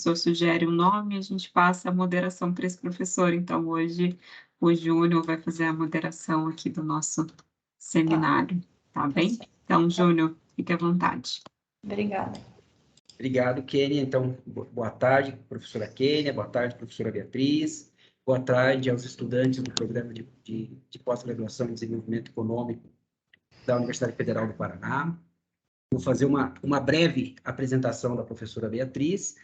professor sugere um nome, a gente passa a moderação para esse professor. Então, hoje, o Júnior vai fazer a moderação aqui do nosso seminário, tá bem? Então, Júnior, fique à vontade. Obrigada. Obrigado, Kênia. Então, boa tarde, professora Kênia, boa tarde, professora Beatriz, boa tarde aos estudantes do programa de pós-graduação em desenvolvimento econômico da Universidade Federal do Paraná. Vou fazer uma breve apresentação da professora Beatriz.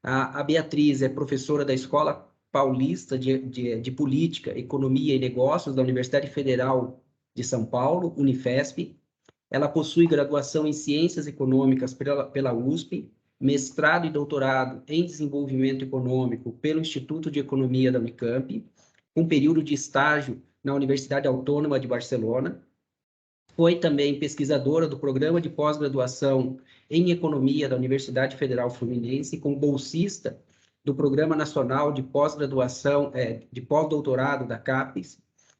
A Beatriz é professora da Escola Paulista de Política, Economia e Negócios da Universidade Federal de São Paulo, Unifesp. Ela possui graduação em Ciências Econômicas pela USP, mestrado e doutorado em Desenvolvimento Econômico pelo Instituto de Economia da Unicamp, com período de estágio na Universidade Autônoma de Barcelona. Foi também pesquisadora do Programa de Pós-Graduação em Economia da Universidade Federal Fluminense, como bolsista do Programa Nacional de Pós-Graduação, de Pós-Doutorado da CAPES,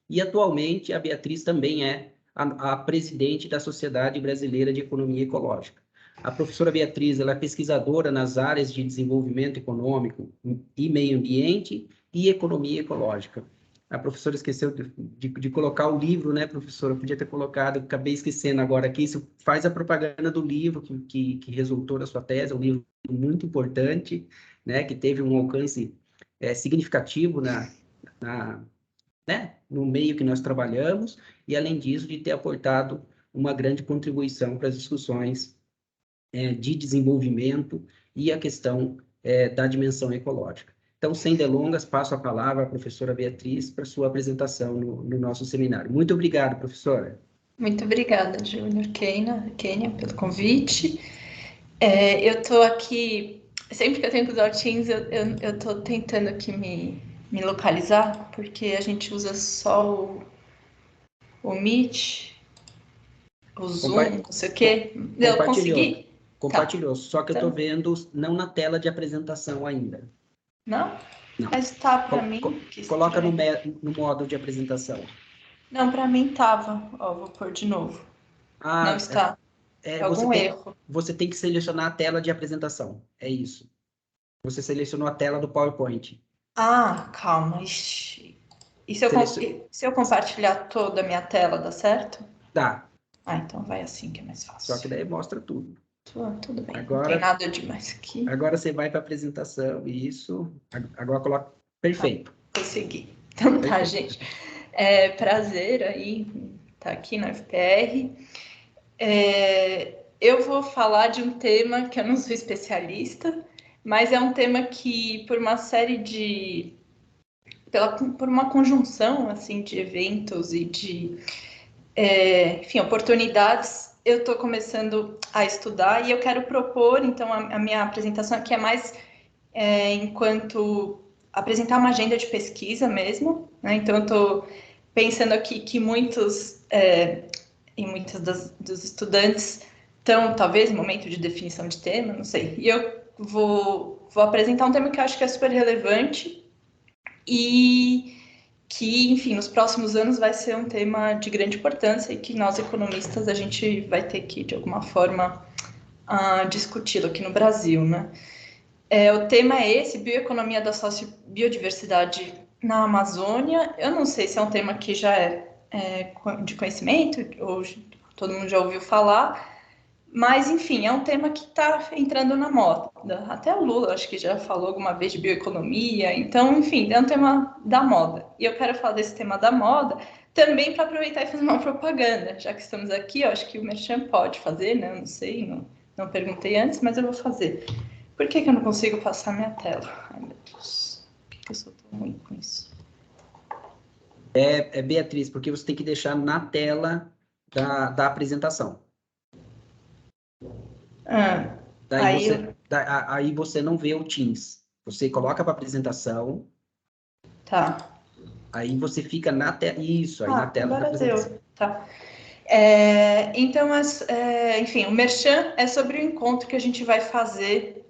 e atualmente a Beatriz também é a presidente da Sociedade Brasileira de Economia Ecológica. A professora Beatriz, ela é pesquisadora nas áreas de desenvolvimento econômico e meio ambiente e economia ecológica. A professora esqueceu de colocar o livro, né, professora? Eu podia ter colocado, acabei esquecendo agora aqui. Isso faz a propaganda do livro que resultou da sua tese, é um livro muito importante, né, que teve um alcance significativo no meio que nós trabalhamos, e além disso, de ter aportado uma grande contribuição para as discussões de desenvolvimento e a questão da dimensão ecológica. Então, sem delongas, passo a palavra à professora Beatriz para sua apresentação no nosso seminário. Muito obrigado, professora. Muito obrigada, Júnior, Kênia, pelo convite. Eu estou aqui, sempre que eu tenho que usar o Teams, eu estou tentando aqui me localizar, porque a gente usa só o Meet, o Zoom, não sei o quê. Eu consegui? Compartilhou, tá. Só que então, eu estou vendo não na tela de apresentação ainda. Não? Não. Mas está para mim. Coloca no modo de apresentação. Não, para mim estava. Vou pôr de novo. Não está. Algum erro. Você tem que selecionar a tela de apresentação. É isso. Você selecionou a tela do PowerPoint. Calma. Ixi. E se eu compartilhar toda a minha tela, dá certo? Dá. Então vai assim que é mais fácil. Só que daí mostra tudo. Tudo bem, agora, não tem nada demais aqui. Agora você vai para a apresentação, isso. Agora coloca... Perfeito. Consegui. Então tá, gente. Prazer aí estar aqui na UFPR. Eu vou falar de um tema que eu não sou especialista, mas é um tema que, por uma série de... por uma conjunção, assim, de eventos e de... oportunidades, eu estou começando a estudar e eu quero propor, então, a minha apresentação aqui é mais enquanto apresentar uma agenda de pesquisa mesmo, né? Então, eu estou pensando aqui que muitos dos estudantes estão, talvez, em momento de definição de tema, não sei. E eu vou apresentar um tema que eu acho que é super relevante e que, enfim, nos próximos anos vai ser um tema de grande importância e que nós, economistas, a gente vai ter que, de alguma forma, discuti-lo aqui no Brasil, né? O tema é esse, bioeconomia da sociobiodiversidade na Amazônia. Eu não sei se é um tema que já é de conhecimento, ou todo mundo já ouviu falar, mas, enfim, é um tema que está entrando na moda. Até o Lula, acho que já falou alguma vez de bioeconomia. Então, enfim, é um tema da moda. E eu quero falar desse tema da moda também para aproveitar e fazer uma propaganda. Já que estamos aqui, eu acho que o Merchan pode fazer, né? Eu não sei, não perguntei antes, mas eu vou fazer. Por que eu não consigo passar minha tela? Ai, meu Deus. Por que eu sou tão ruim com isso? Beatriz, porque você tem que deixar na tela da apresentação. Aí você não vê o Teams. Você coloca para apresentação. Tá. Aí você fica na tela. Isso, aí na tela da apresentação. Tá. Então, enfim, o Merchan é sobre o encontro que a gente vai fazer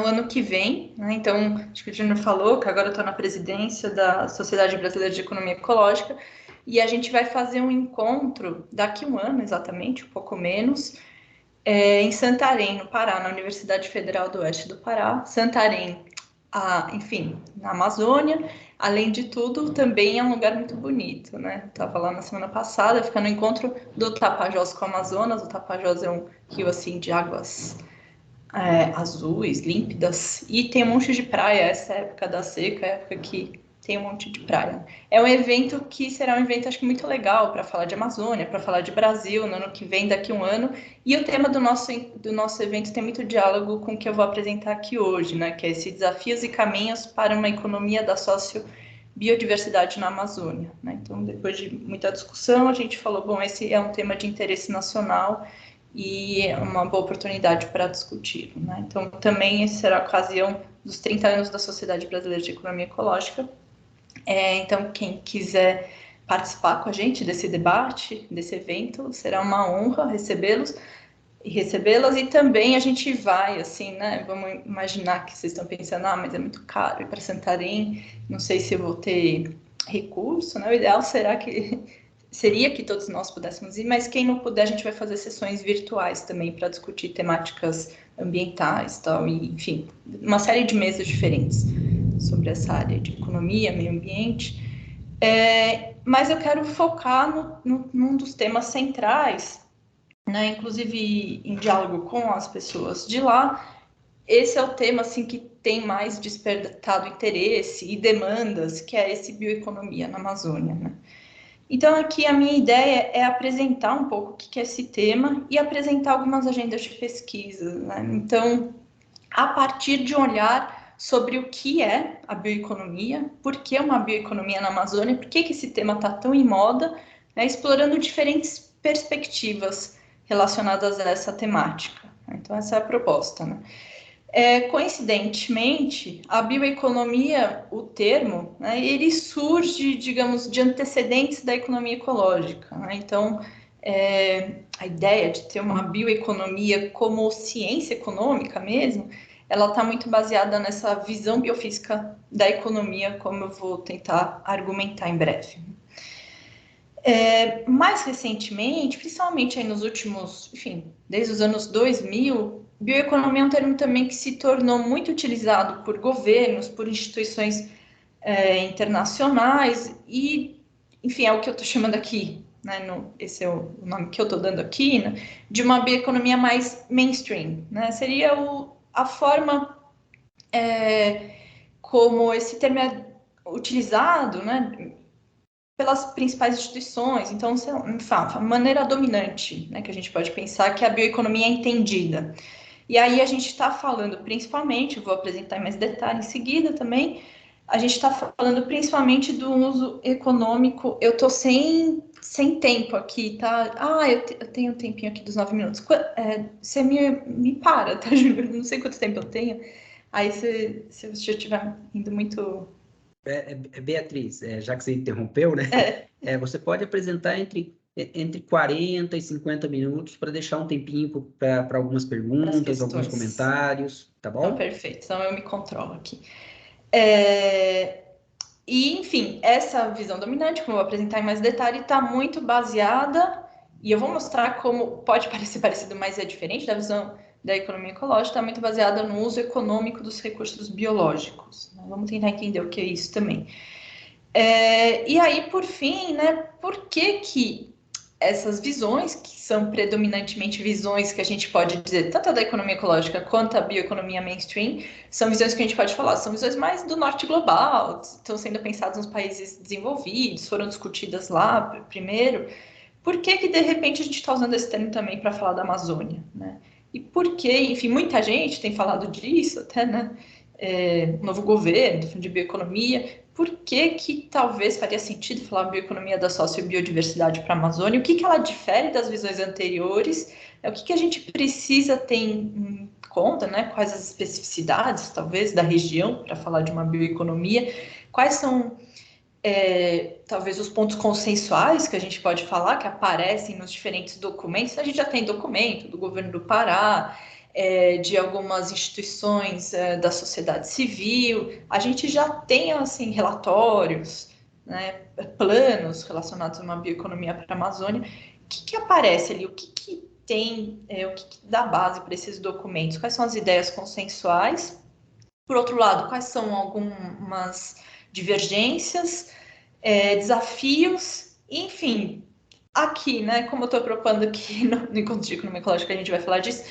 o ano que vem, né? Então, acho que o Júnior falou que agora eu estou na presidência da Sociedade Brasileira de Economia Ecológica e a gente vai fazer um encontro daqui a um ano, exatamente, um pouco menos, em Santarém, no Pará, na Universidade Federal do Oeste do Pará. Santarém, enfim, na Amazônia. Além de tudo, também é um lugar muito bonito, né? Estava lá na semana passada, fica no encontro do Tapajós com o Amazonas. O Tapajós é um rio, assim, de águas azuis, límpidas, e tem um monte de praia. Essa época da seca é a época que tem um monte de praia. É um evento que será um evento, acho que muito legal, para falar de Amazônia, para falar de Brasil, no ano que vem, daqui a um ano. E o tema do nosso evento tem muito diálogo com o que eu vou apresentar aqui hoje, né? Que é esse desafios e caminhos para uma economia da sociobiodiversidade na Amazônia, né? Então, depois de muita discussão, a gente falou, bom, esse é um tema de interesse nacional e é uma boa oportunidade para discutir, né? Então, também será a ocasião dos 30 anos da Sociedade Brasileira de Economia Ecológica. Então, quem quiser participar com a gente desse debate, desse evento, será uma honra recebê-las, e também a gente vai, assim, né? Vamos imaginar que vocês estão pensando, mas é muito caro ir para Santarém, não sei se eu vou ter recurso, né? O ideal seria que todos nós pudéssemos ir, mas quem não puder, a gente vai fazer sessões virtuais também para discutir temáticas ambientais, tal, e, enfim, uma série de mesas diferentes sobre essa área de economia, meio ambiente. Mas eu quero focar num dos temas centrais, né, inclusive em diálogo com as pessoas de lá. Esse é o tema assim, que tem mais despertado interesse e demandas, que é esse bioeconomia na Amazônia, né? Então, aqui a minha ideia é apresentar um pouco o que é esse tema e apresentar algumas agendas de pesquisa, né? Então, a partir de um olhar sobre o que é a bioeconomia, por que uma bioeconomia na Amazônia, por que esse tema está tão em moda, né? Explorando diferentes perspectivas relacionadas a essa temática. Então, essa é a proposta, né? Coincidentemente, a bioeconomia, o termo, né, ele surge, digamos, de antecedentes da economia ecológica, né? Então, a ideia de ter uma bioeconomia como ciência econômica mesmo, ela está muito baseada nessa visão biofísica da economia, como eu vou tentar argumentar em breve. Mais recentemente, principalmente aí nos últimos, enfim, desde os anos 2000, bioeconomia é um termo também que se tornou muito utilizado por governos, por instituições internacionais e, enfim, é o que eu estou chamando aqui, né, esse é o nome que eu estou dando aqui, né, de uma bioeconomia mais mainstream, né, seria a forma como esse termo é utilizado, né, pelas principais instituições. Então, a maneira dominante, né, que a gente pode pensar que a bioeconomia é entendida. E aí a gente está falando principalmente, vou apresentar em mais detalhe em seguida também, a gente está falando principalmente do uso econômico. Eu estou sem tempo aqui, tá? Eu tenho um tempinho aqui dos 9 minutos. Você me para, tá, Júlio? Não sei quanto tempo eu tenho. Aí, se você já estiver indo muito... Beatriz, já que você interrompeu, né? Você pode apresentar entre 40 e 50 minutos para deixar um tempinho para algumas perguntas, alguns comentários, tá bom? Então, perfeito. Então, eu me controlo aqui. E, enfim, essa visão dominante, como eu vou apresentar em mais detalhe, está muito baseada, e eu vou mostrar como pode parecer parecido, mas é diferente da visão da economia ecológica, está muito baseada no uso econômico dos recursos biológicos. Vamos tentar entender o que é isso também. E aí, por fim, né, por que essas visões, que são predominantemente visões que a gente pode dizer, tanto da economia ecológica quanto a bioeconomia mainstream, são visões que a gente pode falar, são visões mais do norte global, estão sendo pensadas nos países desenvolvidos, foram discutidas lá primeiro. Por que de repente a gente está usando esse termo também para falar da Amazônia, né? E por que, enfim, muita gente tem falado disso, até, né? Novo governo, de bioeconomia, por que talvez faria sentido falar bioeconomia da sociobiodiversidade para a Amazônia? O que ela difere das visões anteriores? O que a gente precisa ter em conta, né? Quais as especificidades, talvez, da região para falar de uma bioeconomia? Quais são, talvez, os pontos consensuais que a gente pode falar, que aparecem nos diferentes documentos? A gente já tem documento do governo do Pará, de algumas instituições da sociedade civil, a gente já tem assim, relatórios, né, planos relacionados a uma bioeconomia para a Amazônia. O que aparece ali? O que tem o que dá base para esses documentos, quais são as ideias consensuais, por outro lado, quais são algumas divergências, desafios, enfim, aqui, né, como eu estou propondo aqui no Encontro de Economia Ecológica, a gente vai falar disso,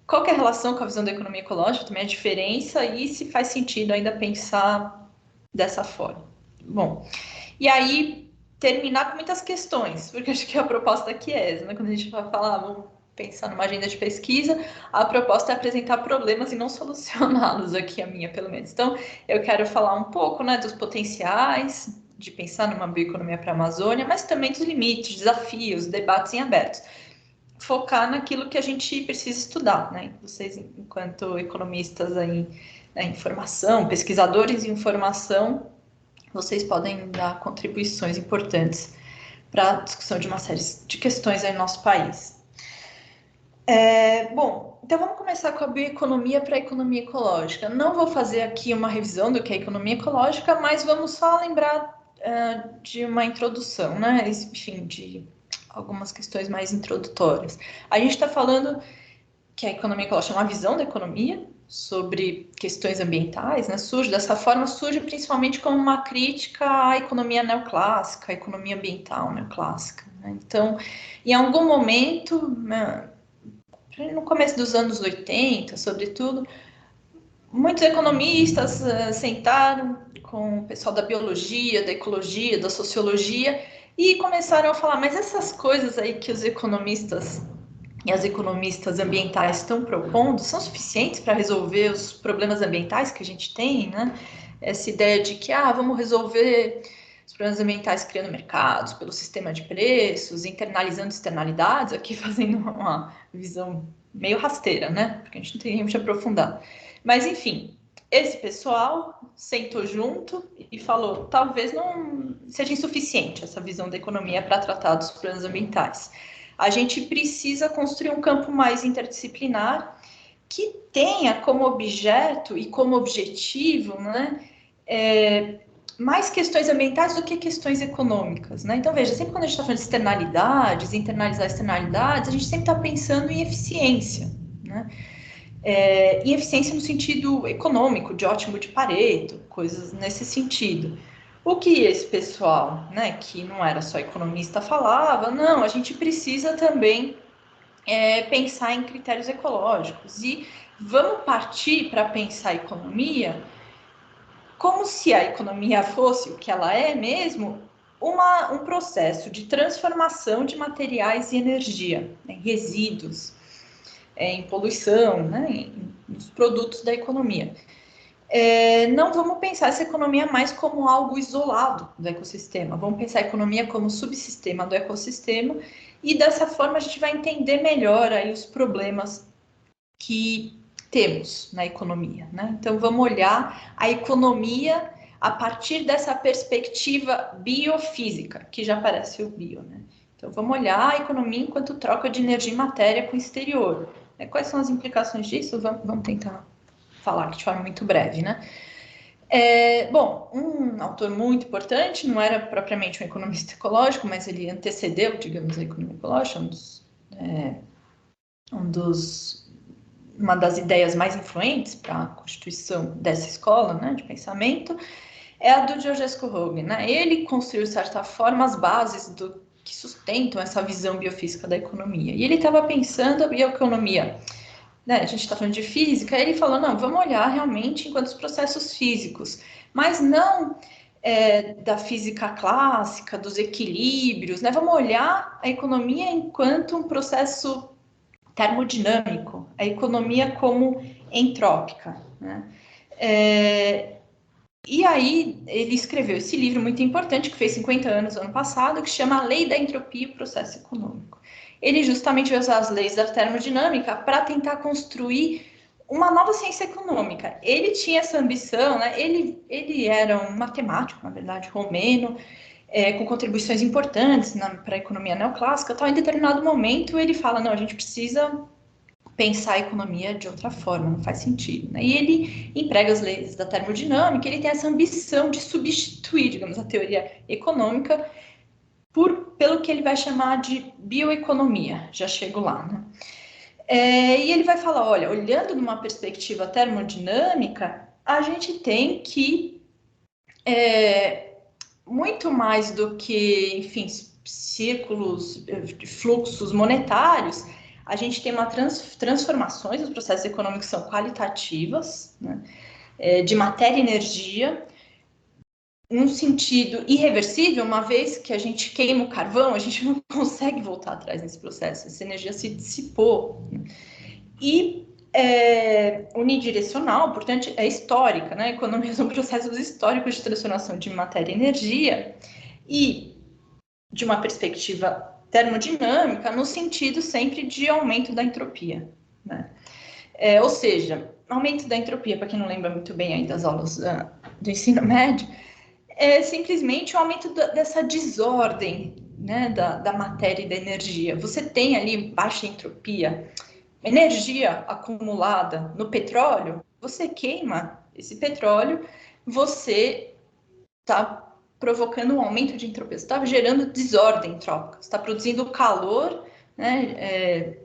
qual que é a relação com a visão da economia ecológica, também a diferença, e se faz sentido ainda pensar dessa forma. Bom, e aí terminar com muitas questões, porque acho que a proposta aqui é essa, né? Quando a gente vai falar, vamos pensar numa agenda de pesquisa, a proposta é apresentar problemas e não solucioná-los, aqui a minha, pelo menos. Então, eu quero falar um pouco, né, dos potenciais de pensar numa bioeconomia para a Amazônia, mas também dos limites, desafios, debates em abertos. Focar naquilo que a gente precisa estudar, né? Vocês, enquanto economistas aí, né, em formação, pesquisadores em informação, vocês podem dar contribuições importantes para a discussão de uma série de questões aí no nosso país. Bom, então vamos começar com a bioeconomia para a economia ecológica. Não vou fazer aqui uma revisão do que é economia ecológica, mas vamos só lembrar de uma introdução, né? Enfim, de algumas questões mais introdutórias. A gente está falando que a economia ecológica é uma visão da economia sobre questões ambientais, né? Surge dessa forma, surge principalmente como uma crítica à economia neoclássica, à economia ambiental neoclássica, né? Então, em algum momento, né, no começo dos anos 80, sobretudo, muitos economistas sentaram com o pessoal da biologia, da ecologia, da sociologia e começaram a falar, mas essas coisas aí que os economistas e as economistas ambientais estão propondo são suficientes para resolver os problemas ambientais que a gente tem, né? Essa ideia de que, vamos resolver os problemas ambientais criando mercados, pelo sistema de preços, internalizando externalidades, aqui fazendo uma visão meio rasteira, né? Porque a gente não tem muito aprofundar. Mas, enfim, esse pessoal sentou junto e falou, talvez não seja insuficiente essa visão da economia para tratar dos problemas ambientais. A gente precisa construir um campo mais interdisciplinar que tenha como objeto e como objetivo, né, mais questões ambientais do que questões econômicas, né? Então, veja, sempre quando a gente está falando de externalidades, internalizar externalidades, a gente sempre está pensando em eficiência, né? Em eficiência no sentido econômico, de ótimo de Pareto, coisas nesse sentido. O que esse pessoal, né, que não era só economista, falava, não, a gente precisa também pensar em critérios ecológicos e vamos partir para pensar a economia como se a economia fosse o que ela é mesmo, um processo de transformação de materiais e energia, né, resíduos, em poluição, né, nos produtos da economia. Não vamos pensar essa economia mais como algo isolado do ecossistema, vamos pensar a economia como subsistema do ecossistema e dessa forma a gente vai entender melhor aí os problemas que temos na economia, né? Então vamos olhar a economia a partir dessa perspectiva biofísica, que já aparece o bio, né? Então vamos olhar a economia enquanto troca de energia e matéria com o exterior. Quais são as implicações disso? Vamos tentar falar aqui de forma muito breve, né? Bom, um autor muito importante, não era propriamente um economista ecológico, mas ele antecedeu, digamos, a economia ecológica, uma das ideias mais influentes para a constituição dessa escola, né, de pensamento, é a do Georgescu-Roegen, né? Ele construiu, de certa forma, as bases que sustentam essa visão biofísica da economia. E ele estava pensando a bioeconomia, né, a gente está falando de física, ele falou, não, vamos olhar realmente enquanto os processos físicos, mas não da física clássica, dos equilíbrios, né? Vamos olhar a economia enquanto um processo termodinâmico, a economia como entrópica, né? E aí ele escreveu esse livro muito importante, que fez 50 anos ano passado, que chama A Lei da Entropia e o Processo Econômico. Ele justamente vai usar as leis da termodinâmica para tentar construir uma nova ciência econômica. Ele tinha essa ambição, né? Ele era um matemático, na verdade, romeno, com contribuições importantes para a economia neoclássica. Tal. Em determinado momento ele fala, não, a gente precisa pensar a economia de outra forma, não faz sentido, né? E ele emprega as leis da termodinâmica, ele tem essa ambição de substituir, digamos, a teoria econômica pelo que ele vai chamar de bioeconomia, já chego lá, né? E ele vai falar, olha, olhando numa perspectiva termodinâmica, a gente tem que, muito mais do que, enfim, círculos, fluxos monetários, a gente tem uma transformações, os processos econômicos são qualitativas, né? De matéria e energia, num sentido irreversível, uma vez que a gente queima o carvão, a gente não consegue voltar atrás nesse processo, essa energia se dissipou. E unidirecional, portanto, é histórica, né? A economia são processos históricos de transformação de matéria e energia, e de uma perspectiva termodinâmica, no sentido sempre de aumento da entropia, né? Ou seja, aumento da entropia, para quem não lembra muito bem aí das aulas do ensino médio, é simplesmente o aumento dessa desordem, né, da matéria e da energia. Você tem ali baixa entropia, energia acumulada no petróleo, você queima esse petróleo, você está provocando um aumento de entropia, você está gerando desordem entrópica, você está produzindo calor, né,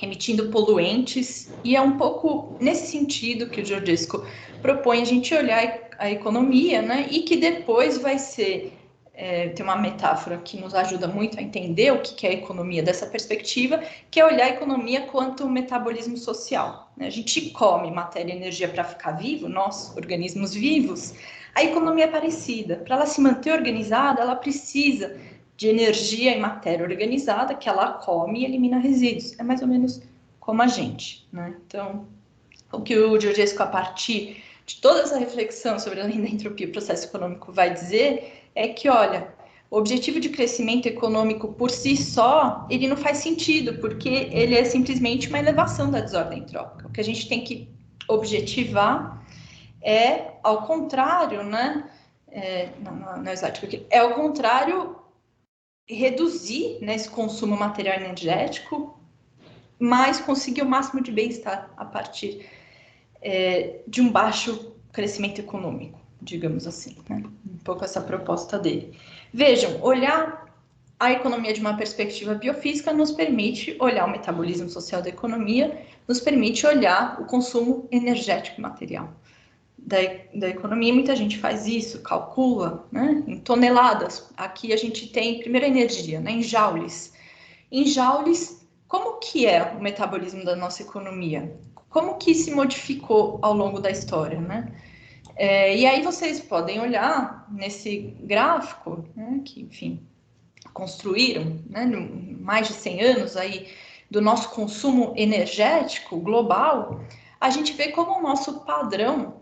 emitindo poluentes, e é um pouco nesse sentido que o Georgescu propõe a gente olhar a economia, né, e que depois vai ser, tem uma metáfora que nos ajuda muito a entender o que é a economia dessa perspectiva, que é olhar a economia quanto metabolismo social, né? A gente come matéria e energia para ficar vivo, nós, organismos vivos, a economia é parecida. Para ela se manter organizada, ela precisa de energia e matéria organizada, que ela come e elimina resíduos. É mais ou menos como a gente, né? Então, o que o Georgescu, a partir de toda essa reflexão sobre a lei da entropia e o processo econômico, vai dizer é que, olha, o objetivo de crescimento econômico por si só, ele não faz sentido, porque ele é simplesmente uma elevação da desordem entrópica. O que a gente tem que objetivar é, ao contrário, né? Não é exato, é ao contrário, reduzir, né, esse consumo material energético, mas conseguir o máximo de bem-estar a partir de um baixo crescimento econômico, digamos assim, né? Um pouco essa proposta dele. Vejam, olhar a economia de uma perspectiva biofísica nos permite olhar o metabolismo social da economia, nos permite olhar o consumo energético e material da economia. Muita gente faz isso, calcula, né, em toneladas. Aqui a gente tem primeiro a energia, né, em joules. Em joules, como que é o metabolismo da nossa economia? Como que se modificou ao longo da história, né? E aí vocês podem olhar nesse gráfico, né, que, enfim, construíram, né, mais de 100 anos aí do nosso consumo energético global, a gente vê como o nosso padrão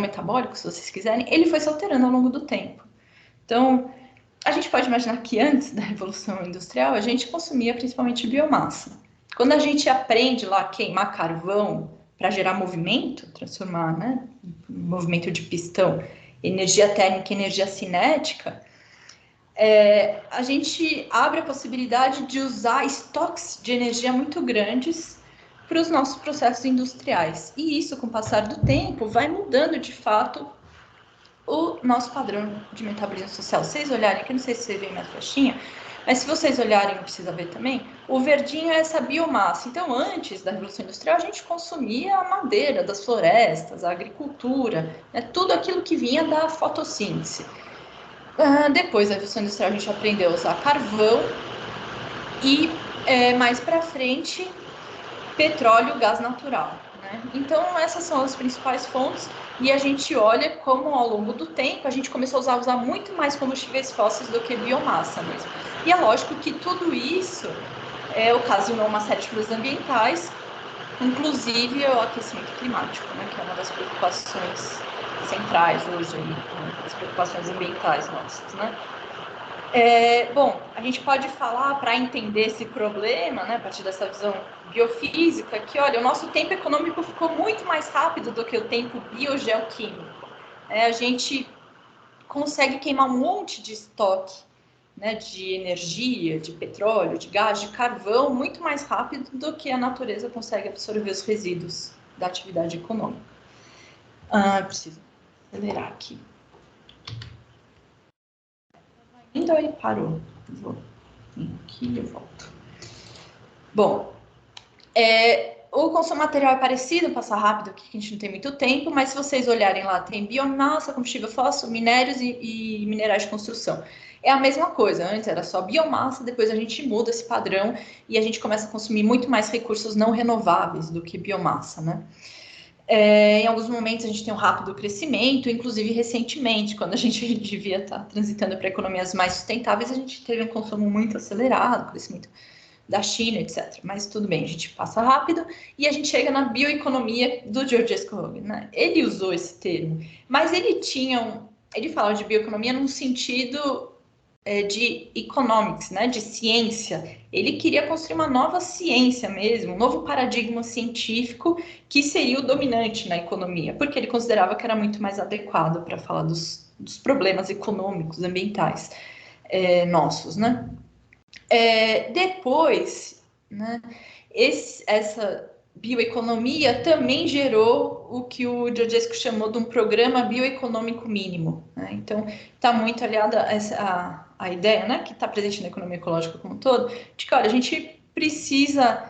metabólico, se vocês quiserem, ele foi se alterando ao longo do tempo. Então, a gente pode imaginar que antes da Revolução Industrial, a gente consumia principalmente biomassa. Quando a gente aprende lá a queimar carvão para gerar movimento, transformar, né, movimento de pistão, energia térmica em energia cinética, a gente abre a possibilidade de usar estoques de energia muito grandes para os nossos processos industriais. E isso, com o passar do tempo, vai mudando de fato o nosso padrão de metabolismo social. Se vocês olharem, aqui não sei se você vê minha flechinha, mas se vocês olharem, precisa ver também, o verdinho é essa biomassa. Então, antes da Revolução Industrial, a gente consumia a madeira das florestas, a agricultura, né, tudo aquilo que vinha da fotossíntese. Depois da Revolução Industrial, a gente aprendeu a usar carvão e, mais para frente, petróleo, gás natural, né? Então, essas são as principais fontes, e a gente olha como, ao longo do tempo, a gente começou a usar muito mais combustíveis fósseis do que biomassa mesmo. E é lógico que tudo isso ocasionou uma série de problemas ambientais, inclusive o aquecimento climático, né, que é uma das preocupações centrais hoje, aí, né, as preocupações ambientais nossas, né? Bom, a gente pode falar, para entender esse problema, né, a partir dessa visão biofísica, que, olha, o nosso tempo econômico ficou muito mais rápido do que o tempo biogeoquímico. A gente consegue queimar um monte de estoque, né, de energia, de petróleo, de gás, de carvão, muito mais rápido do que a natureza consegue absorver os resíduos da atividade econômica. Preciso acelerar aqui. Aí parou. Vou aqui, eu volto. Bom, o consumo material é parecido, passar rápido aqui, que a gente não tem muito tempo, mas se vocês olharem lá, tem biomassa, combustível fóssil, minérios e minerais de construção. É a mesma coisa, antes era só biomassa, depois a gente muda esse padrão e a gente começa a consumir muito mais recursos não renováveis do que biomassa, né? Em alguns momentos a gente tem um rápido crescimento, inclusive recentemente, quando a gente devia estar transitando para economias mais sustentáveis, a gente teve um consumo muito acelerado, crescimento da China, etc. Mas tudo bem, a gente passa rápido e a gente chega na bioeconomia do Georgescu Roegen, né? Ele usou esse termo, mas ele falava de bioeconomia num sentido de economics, né? De ciência. Ele queria construir uma nova ciência mesmo, um novo paradigma científico que seria o dominante na economia, porque ele considerava que era muito mais adequado para falar dos problemas econômicos, ambientais nossos, né? Depois, né, essa bioeconomia também gerou o que o Georgescu chamou de um programa bioeconômico mínimo, né? Então, está muito aliada a ideia, né, que está presente na economia ecológica como um todo, de que, olha, a gente precisa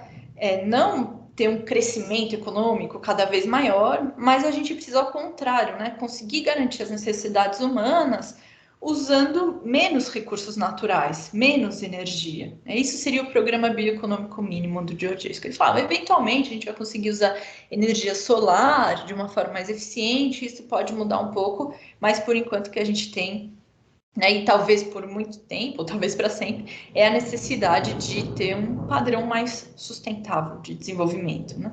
não ter um crescimento econômico cada vez maior, mas a gente precisa, ao contrário, né, conseguir garantir as necessidades humanas usando menos recursos naturais, menos energia. Isso seria o programa bioeconômico mínimo do Georgescu. Ele falava, eventualmente a gente vai conseguir usar energia solar de uma forma mais eficiente, isso pode mudar um pouco, mas por enquanto que a gente tem, né, e talvez por muito tempo, ou talvez para sempre, é a necessidade de ter um padrão mais sustentável de desenvolvimento, né?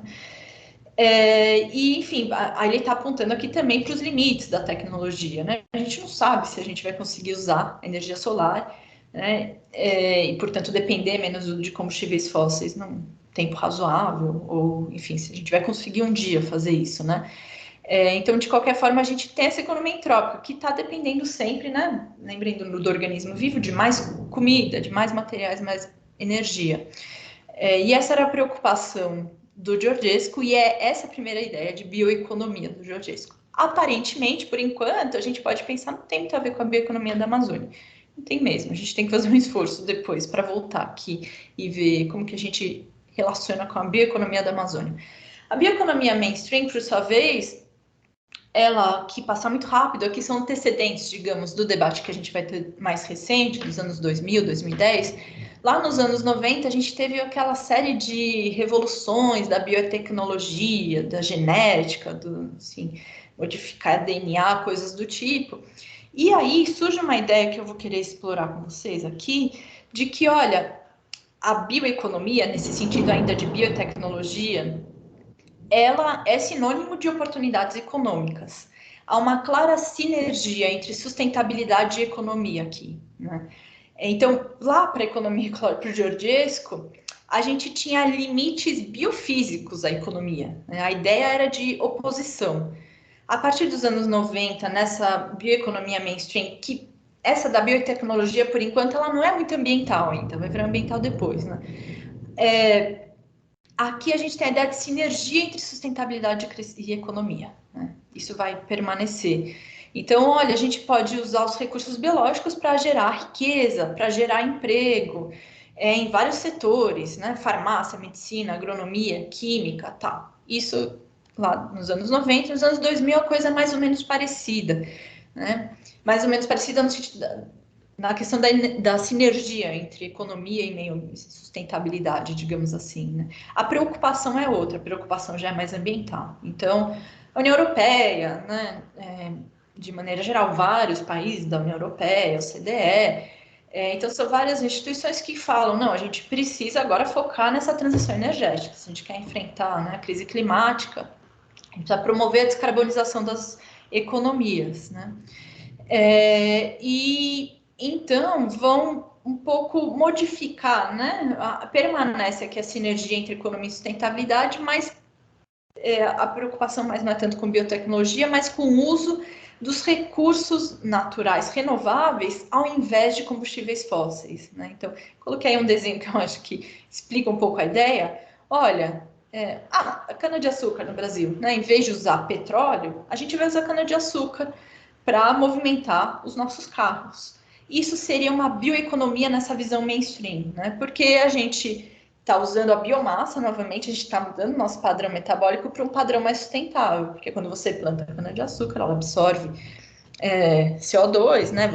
E, enfim, aí ele está apontando aqui também para os limites da tecnologia, né? A gente não sabe se a gente vai conseguir usar energia solar, né? E, portanto, depender menos de combustíveis fósseis num tempo razoável, ou, enfim, se a gente vai conseguir um dia fazer isso, né? Então, de qualquer forma, a gente tem essa economia entrópica, que está dependendo sempre, né? Lembrando do organismo vivo, de mais comida, de mais materiais, mais energia. E essa era a preocupação do Georgescu, e é essa a primeira ideia de bioeconomia do Georgescu. Aparentemente, por enquanto, a gente pode pensar, não tem muito a ver com a bioeconomia da Amazônia. Não tem mesmo, a gente tem que fazer um esforço depois para voltar aqui e ver como que a gente relaciona com a bioeconomia da Amazônia. A bioeconomia mainstream, por sua vez, ela que passa muito rápido, aqui são antecedentes, digamos, do debate que a gente vai ter mais recente, dos anos 2000, 2010. Lá nos anos 90, a gente teve aquela série de revoluções da biotecnologia, da genética, assim, modificar DNA, coisas do tipo. E aí surge uma ideia que eu vou querer explorar com vocês aqui, de que, olha, a bioeconomia, nesse sentido ainda de biotecnologia, ela é sinônimo de oportunidades econômicas. Há uma clara sinergia entre sustentabilidade e economia aqui, né? Então, lá para a economia ecológica, para o Georgescu, a gente tinha limites biofísicos à economia, né? A ideia era de oposição. A partir dos anos 90, nessa bioeconomia mainstream, que essa da biotecnologia, por enquanto, ela não é muito ambiental ainda, vai virar ambiental depois, né? Aqui a gente tem a ideia de sinergia entre sustentabilidade e economia, né? Isso vai permanecer. Então, olha, a gente pode usar os recursos biológicos para gerar riqueza, para gerar emprego, em vários setores, né? Farmácia, medicina, agronomia, química, tal. Isso lá nos anos 90, nos anos 2000 a coisa é mais ou menos parecida, né? Mais ou menos parecida no sentido na questão da sinergia entre economia e meio sustentabilidade, digamos assim, né? A preocupação é outra, a preocupação já é mais ambiental. Então, a União Europeia, né, de maneira geral, vários países da União Europeia, o CDE, então são várias instituições que falam, não, a gente precisa agora focar nessa transição energética, se a gente quer enfrentar, né, a crise climática, a gente precisa promover a descarbonização das economias, né? E então vão um pouco modificar, né? Permanece aqui a sinergia entre economia e sustentabilidade, mas a preocupação mais não é tanto com biotecnologia, mas com o uso dos recursos naturais renováveis ao invés de combustíveis fósseis, né? Então, coloquei aí um desenho que eu acho que explica um pouco a ideia. Olha, a cana-de-açúcar no Brasil, né? Em vez de usar petróleo, a gente vai usar cana-de-açúcar para movimentar os nossos carros. isso seria uma bioeconomia nessa visão mainstream, né? Porque a gente está usando a biomassa, novamente, a gente está mudando nosso padrão metabólico para um padrão mais sustentável, porque quando você planta cana-de-açúcar, ela absorve CO2, né?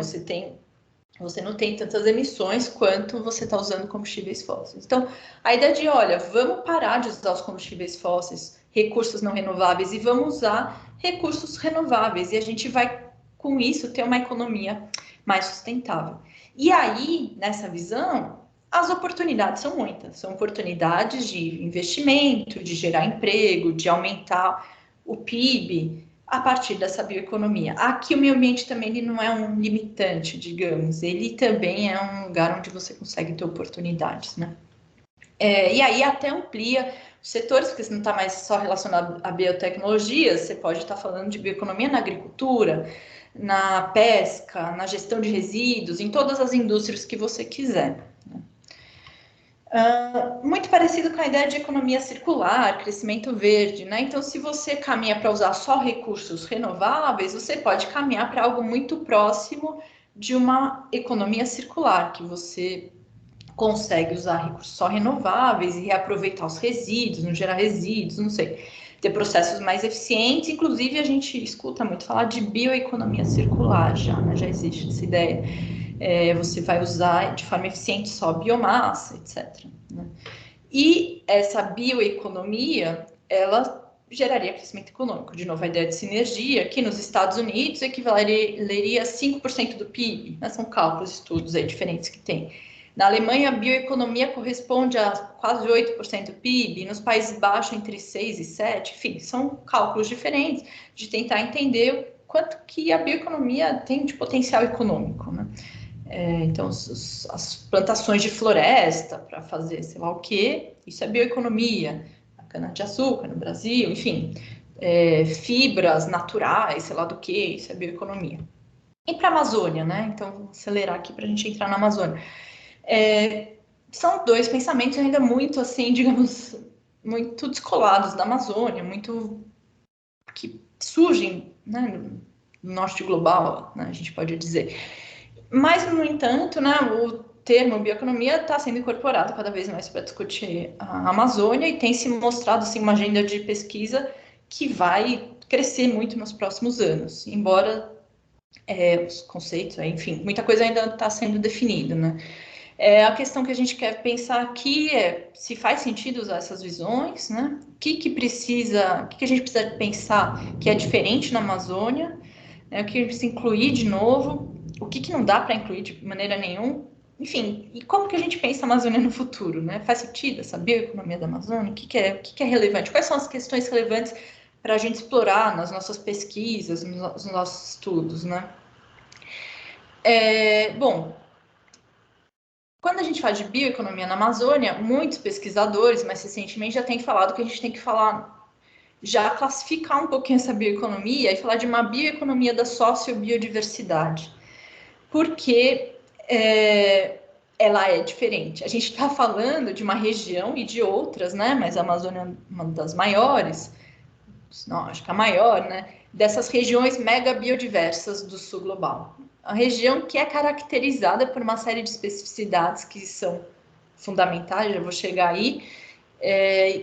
Você não tem tantas emissões quanto você está usando combustíveis fósseis. Então, a ideia de, olha, vamos parar de usar os combustíveis fósseis, recursos não renováveis, e vamos usar recursos renováveis, e a gente vai, com isso, ter uma economia mais sustentável. E aí, nessa visão, as oportunidades são muitas. São oportunidades de investimento, de gerar emprego, de aumentar o PIB, a partir dessa bioeconomia. Aqui o meio ambiente também ele não é um limitante, digamos, ele também é um lugar onde você consegue ter oportunidades, né? E aí até amplia os setores, porque você não está mais só relacionado a biotecnologias, você pode estar falando de bioeconomia na agricultura, na pesca, na gestão de resíduos, em todas as indústrias que você quiser. Muito parecido com a ideia de economia circular, crescimento verde, né? Então, se você caminha para usar só recursos renováveis, você pode caminhar para algo muito próximo de uma economia circular, que você consegue usar recursos só renováveis e reaproveitar os resíduos, não gerar resíduos, não sei, ter processos mais eficientes. Inclusive, a gente escuta muito falar de bioeconomia circular já, né? Já existe essa ideia. Você vai usar de forma eficiente só biomassa, etc. Né? E essa bioeconomia, ela geraria crescimento econômico. De novo, a ideia de sinergia, que nos Estados Unidos equivaleria a 5% do PIB. Né? São cálculos, estudos aí diferentes que tem. Na Alemanha, a bioeconomia corresponde a quase 8% do PIB, nos Países Baixos, entre 6% e 7%. Enfim, são cálculos diferentes de tentar entender quanto que a bioeconomia tem de potencial econômico, né? Então, as plantações de floresta para fazer sei lá o quê, isso é bioeconomia. A cana-de-açúcar no Brasil, enfim, fibras naturais, sei lá do que, isso é bioeconomia. E para a Amazônia, né? Então, vou acelerar aqui para a gente entrar na Amazônia. São dois pensamentos ainda muito, assim, digamos, muito descolados da Amazônia, muito que surgem, né, no norte global, né, a gente pode dizer. Mas, no entanto, né, o termo bioeconomia está sendo incorporado cada vez mais para discutir a Amazônia e tem se mostrado assim, uma agenda de pesquisa que vai crescer muito nos próximos anos, embora os conceitos, enfim, muita coisa ainda está sendo definida, né? A questão que a gente quer pensar aqui é se faz sentido usar essas visões, né? O que a gente precisa pensar que é diferente na Amazônia, né? O que a gente precisa incluir de novo, o que não dá para incluir de maneira nenhuma, enfim, e como que a gente pensa a Amazônia no futuro, né? Faz sentido essa bioeconomia da Amazônia? O que é relevante? Quais são as questões relevantes para a gente explorar nas nossas pesquisas, nos nossos estudos, né? Bom, quando a gente fala de bioeconomia na Amazônia, muitos pesquisadores, mais recentemente, já têm falado que a gente tem que falar, já classificar um pouquinho essa bioeconomia e falar de uma bioeconomia da sociobiodiversidade, porque ela é diferente. A gente está falando de uma região e de outras, né? Mas a Amazônia é uma das maiores, não, acho que a maior, né? Dessas regiões mega biodiversas do sul global. A região que é caracterizada por uma série de especificidades que são fundamentais, já vou chegar aí,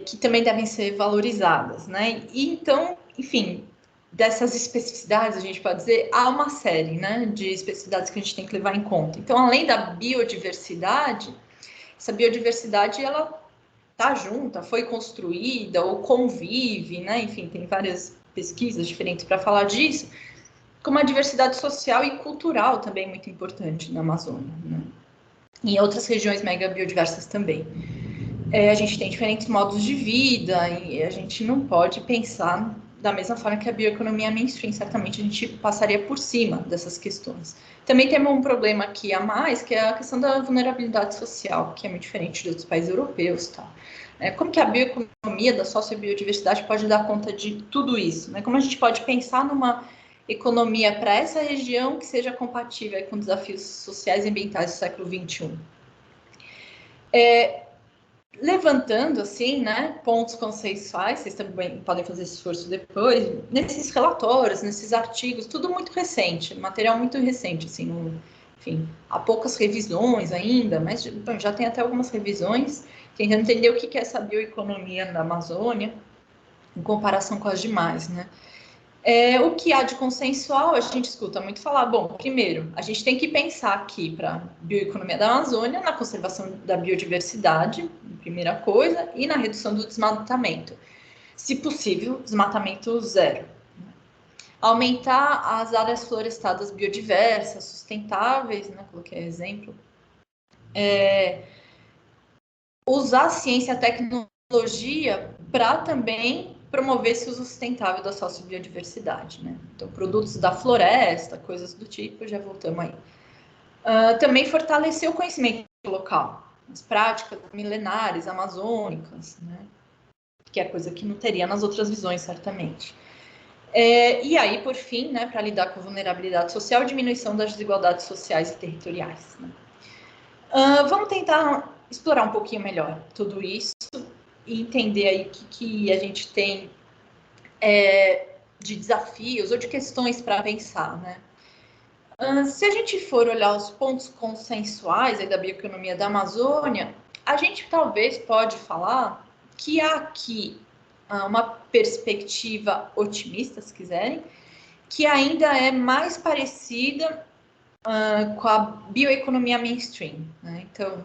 que também devem ser valorizadas, né? E então, enfim, dessas especificidades, a gente pode dizer, há uma série, né, de especificidades que a gente tem que levar em conta. Então, além da biodiversidade, essa biodiversidade, ela está junta, foi construída ou convive, né? Enfim, tem várias pesquisas diferentes para falar disso, com uma diversidade social e cultural também muito importante na Amazônia, né? E em outras regiões mega biodiversas também. A gente tem diferentes modos de vida e a gente não pode pensar da mesma forma que a bioeconomia mainstream, certamente a gente passaria por cima dessas questões. Também temos um problema aqui a mais, que é a questão da vulnerabilidade social, que é muito diferente de outros países europeus, tá? Como que a bioeconomia da sociobiodiversidade pode dar conta de tudo isso, né? Como a gente pode pensar numa economia para essa região que seja compatível com desafios sociais e ambientais do século XXI? Levantando, assim, né, pontos conceituais, vocês também podem fazer esse esforço depois, nesses relatórios, nesses artigos, tudo muito recente, material muito recente, assim, enfim, há poucas revisões ainda, mas bom, já tem até algumas revisões, tentando entender o que é essa bioeconomia na Amazônia, em comparação com as demais, né? O que há de consensual, a gente escuta muito falar, bom, primeiro, a gente tem que pensar aqui para a bioeconomia da Amazônia, na conservação da biodiversidade, primeira coisa, e na redução do desmatamento. Se possível, desmatamento zero. Aumentar as áreas florestadas biodiversas, sustentáveis, né, coloquei exemplo. Usar a ciência e a tecnologia para também promover esse uso sustentável da sociobiodiversidade, né? Então, produtos da floresta, coisas do tipo, já voltamos aí. Também fortalecer o conhecimento local, as práticas milenares amazônicas, né? Que é coisa que não teria nas outras visões, certamente. E aí, por fim, né, para lidar com vulnerabilidade social, diminuição das desigualdades sociais e territoriais. Né? Vamos tentar explorar um pouquinho melhor tudo isso e entender aí o que a gente tem de desafios ou de questões para pensar, né? Se a gente for olhar os pontos consensuais aí da bioeconomia da Amazônia, a gente talvez pode falar que há aqui uma perspectiva otimista, se quiserem, que ainda é mais parecida com a bioeconomia mainstream, né? Então,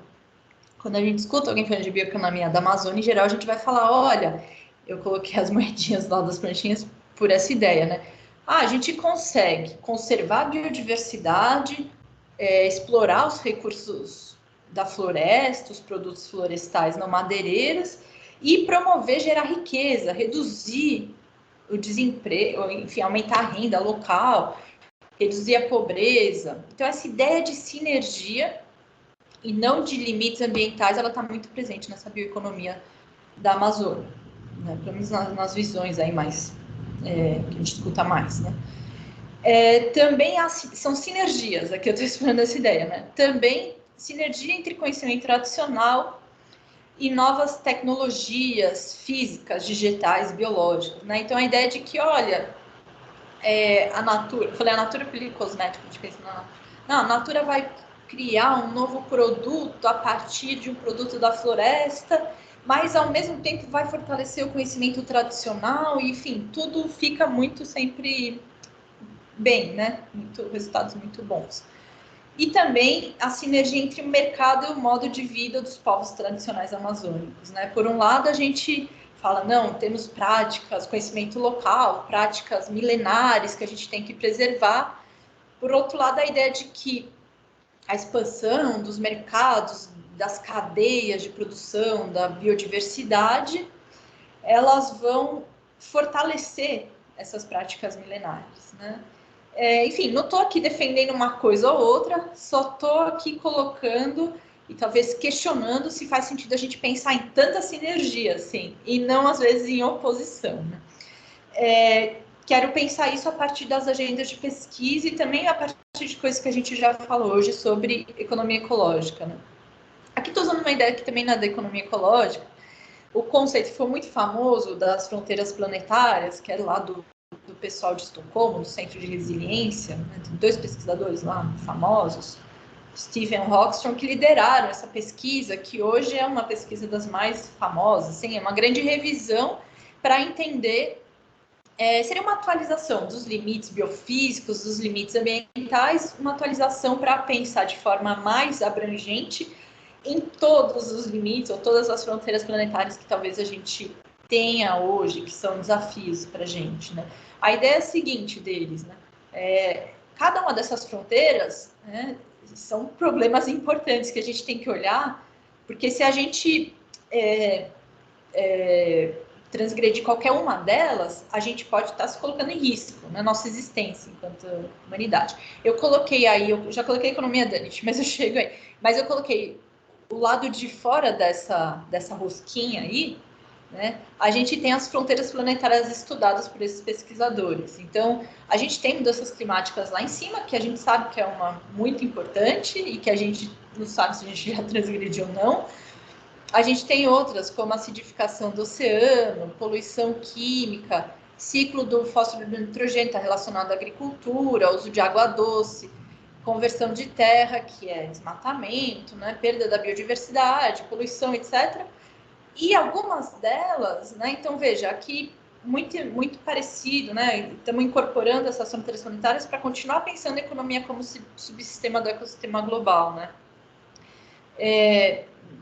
quando a gente escuta alguém falando de bioeconomia da Amazônia, em geral, a gente vai falar, olha, eu coloquei as moedinhas lá das plantinhas por essa ideia, né? A gente consegue conservar a biodiversidade, explorar os recursos da floresta, os produtos florestais não madeireiros e promover, gerar riqueza, reduzir o desemprego, enfim, aumentar a renda local, reduzir a pobreza. Então, essa ideia de sinergia e não de limites ambientais, ela está muito presente nessa bioeconomia da Amazônia, né? Pelo menos nas visões aí mais, que a gente escuta mais, né? Também são sinergias, aqui eu estou explorando essa ideia, né? Também sinergia entre conhecimento tradicional e novas tecnologias físicas, digitais, biológicas, né? Então, a ideia de que, olha, a Natura, eu falei a Natura pelo cosmético, a gente pensa não, a Natura vai criar um novo produto a partir de um produto da floresta, mas ao mesmo tempo vai fortalecer o conhecimento tradicional, e, enfim, tudo fica muito sempre bem, né? Resultados muito bons. E também a sinergia entre o mercado e o modo de vida dos povos tradicionais amazônicos, né? Por um lado, a gente fala, não, temos práticas, conhecimento local, práticas milenares que a gente tem que preservar. Por outro lado, a ideia de que a expansão dos mercados, das cadeias de produção, da biodiversidade, elas vão fortalecer essas práticas milenares, né? Enfim, não estou aqui defendendo uma coisa ou outra, só estou aqui colocando e talvez questionando se faz sentido a gente pensar em tanta sinergia, assim, e não, às vezes, em oposição, né? Quero pensar isso a partir das agendas de pesquisa e também a partir de coisas que a gente já falou hoje sobre economia ecológica, né? Aqui estou usando uma ideia que também não é da economia ecológica. O conceito foi muito famoso das fronteiras planetárias, que é lá do pessoal de Estocolmo, do Centro de Resiliência, né? Tem 2 pesquisadores lá famosos, Stephen Hawkstrom, que lideraram essa pesquisa, que hoje é uma pesquisa das mais famosas, assim, é uma grande revisão para entender, seria uma atualização dos limites biofísicos, dos limites ambientais, uma atualização para pensar de forma mais abrangente em todos os limites ou todas as fronteiras planetárias que talvez a gente tenha hoje, que são desafios para a gente, né? A ideia é a seguinte deles, né? Cada uma dessas fronteiras, né, são problemas importantes que a gente tem que olhar, porque se a gente transgredir qualquer uma delas, a gente pode estar se colocando em risco na nossa existência enquanto humanidade. Eu coloquei aí, eu já coloquei economia Danit, mas eu chego aí. Mas eu coloquei o lado de fora dessa rosquinha aí, né? A gente tem as fronteiras planetárias estudadas por esses pesquisadores. Então, a gente tem mudanças climáticas lá em cima, que a gente sabe que é uma muito importante e que a gente não sabe se a gente já transgrediu ou não. A gente tem outras, como a acidificação do oceano, poluição química, ciclo do fósforo do nitrogênio, está relacionado à agricultura, uso de água doce, conversão de terra, que é desmatamento, né, perda da biodiversidade, poluição, etc. E algumas delas, né, então veja, aqui muito parecido, né, estamos incorporando essas fronteiras planetárias para continuar pensando a economia como subsistema do ecossistema global, né,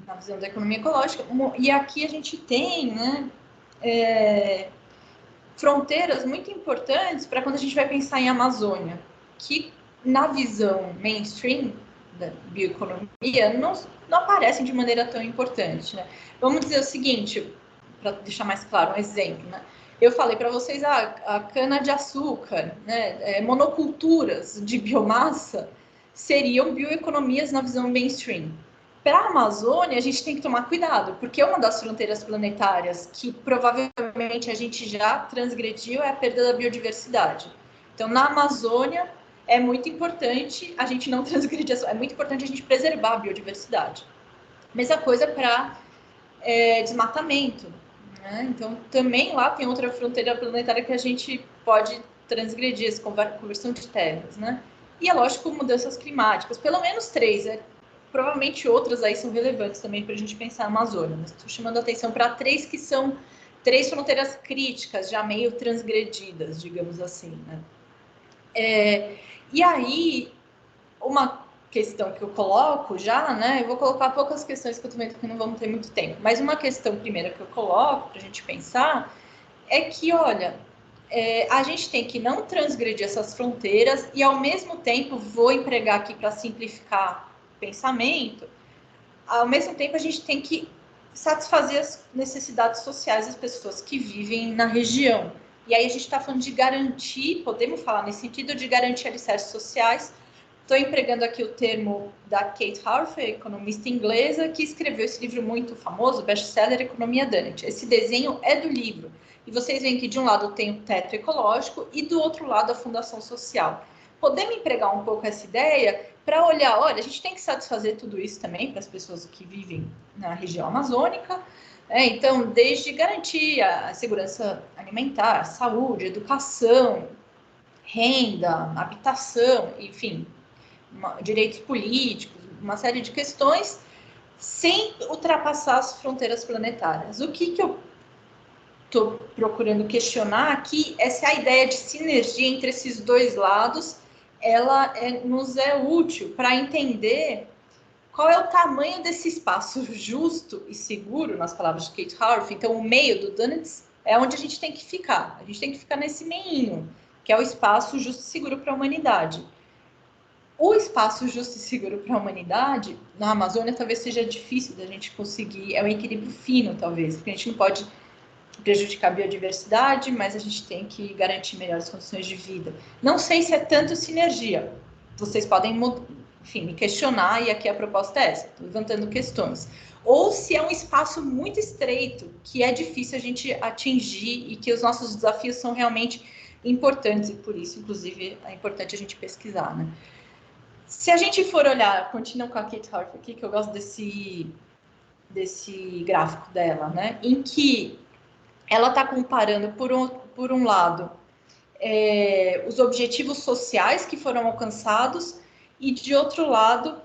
na visão da economia ecológica. E aqui a gente tem, né, fronteiras muito importantes para quando a gente vai pensar em Amazônia, que na visão mainstream da bioeconomia não aparecem de maneira tão importante, né? Vamos dizer o seguinte, para deixar mais claro, um exemplo, né? Eu falei para vocês, a cana-de-açúcar, né, monoculturas de biomassa seriam bioeconomias na visão mainstream. Para a Amazônia, a gente tem que tomar cuidado, porque uma das fronteiras planetárias que provavelmente a gente já transgrediu é a perda da biodiversidade. Então, na Amazônia, é muito importante a gente não transgredir, é muito importante a gente preservar a biodiversidade. Mesma coisa para desmatamento, né? Então, também lá tem outra fronteira planetária que a gente pode transgredir, essa conversão de terras, né? E é lógico, mudanças climáticas, pelo menos 3, provavelmente outras aí são relevantes também para a gente pensar na Amazônia, mas estou chamando a atenção para 3 que são 3 fronteiras críticas, já meio transgredidas, digamos assim, né? E aí, uma questão que eu coloco já, né? Eu vou colocar poucas questões que eu também não vamos ter muito tempo, mas uma questão primeira que eu coloco para a gente pensar é que, olha, a gente tem que não transgredir essas fronteiras e, ao mesmo tempo, vou empregar aqui para simplificar o pensamento, ao mesmo tempo a gente tem que satisfazer as necessidades sociais das pessoas que vivem na região. E aí a gente está falando de garantir, podemos falar nesse sentido, de garantir alicerces sociais. Estou empregando aqui o termo da Kate Harvey, economista inglesa, que escreveu esse livro muito famoso, best-seller Economia Dunnett. Esse desenho é do livro. E vocês veem que de um lado tem o teto ecológico e do outro lado a fundação social. Podemos empregar um pouco essa ideia para olhar, olha, a gente tem que satisfazer tudo isso também para as pessoas que vivem na região amazônica, então, desde garantir a segurança alimentar, saúde, educação, renda, habitação, enfim, direitos políticos, uma série de questões, sem ultrapassar as fronteiras planetárias. O que eu estou procurando questionar aqui é se a ideia de sinergia entre esses dois lados ela nos é útil para entender qual é o tamanho desse espaço justo e seguro, nas palavras de Kate Harvey. Então, o meio do Dunnett é onde a gente tem que ficar. A gente tem que ficar nesse meinho, que é o espaço justo e seguro para a humanidade. O espaço justo e seguro para a humanidade, na Amazônia, talvez seja difícil da gente conseguir, é um equilíbrio fino, talvez, porque a gente não pode prejudicar a biodiversidade, mas a gente tem que garantir melhores condições de vida. Não sei se é tanto sinergia. Vocês podem, enfim, me questionar, e aqui a proposta é essa, estou levantando questões. Ou se é um espaço muito estreito, que é difícil a gente atingir e que os nossos desafios são realmente importantes, e por isso, inclusive, é importante a gente pesquisar, né? Se a gente for olhar, continuo com a Kate Harvey aqui, que eu gosto desse gráfico dela, né? Em que ela está comparando, por um lado, os objetivos sociais que foram alcançados e, de outro lado,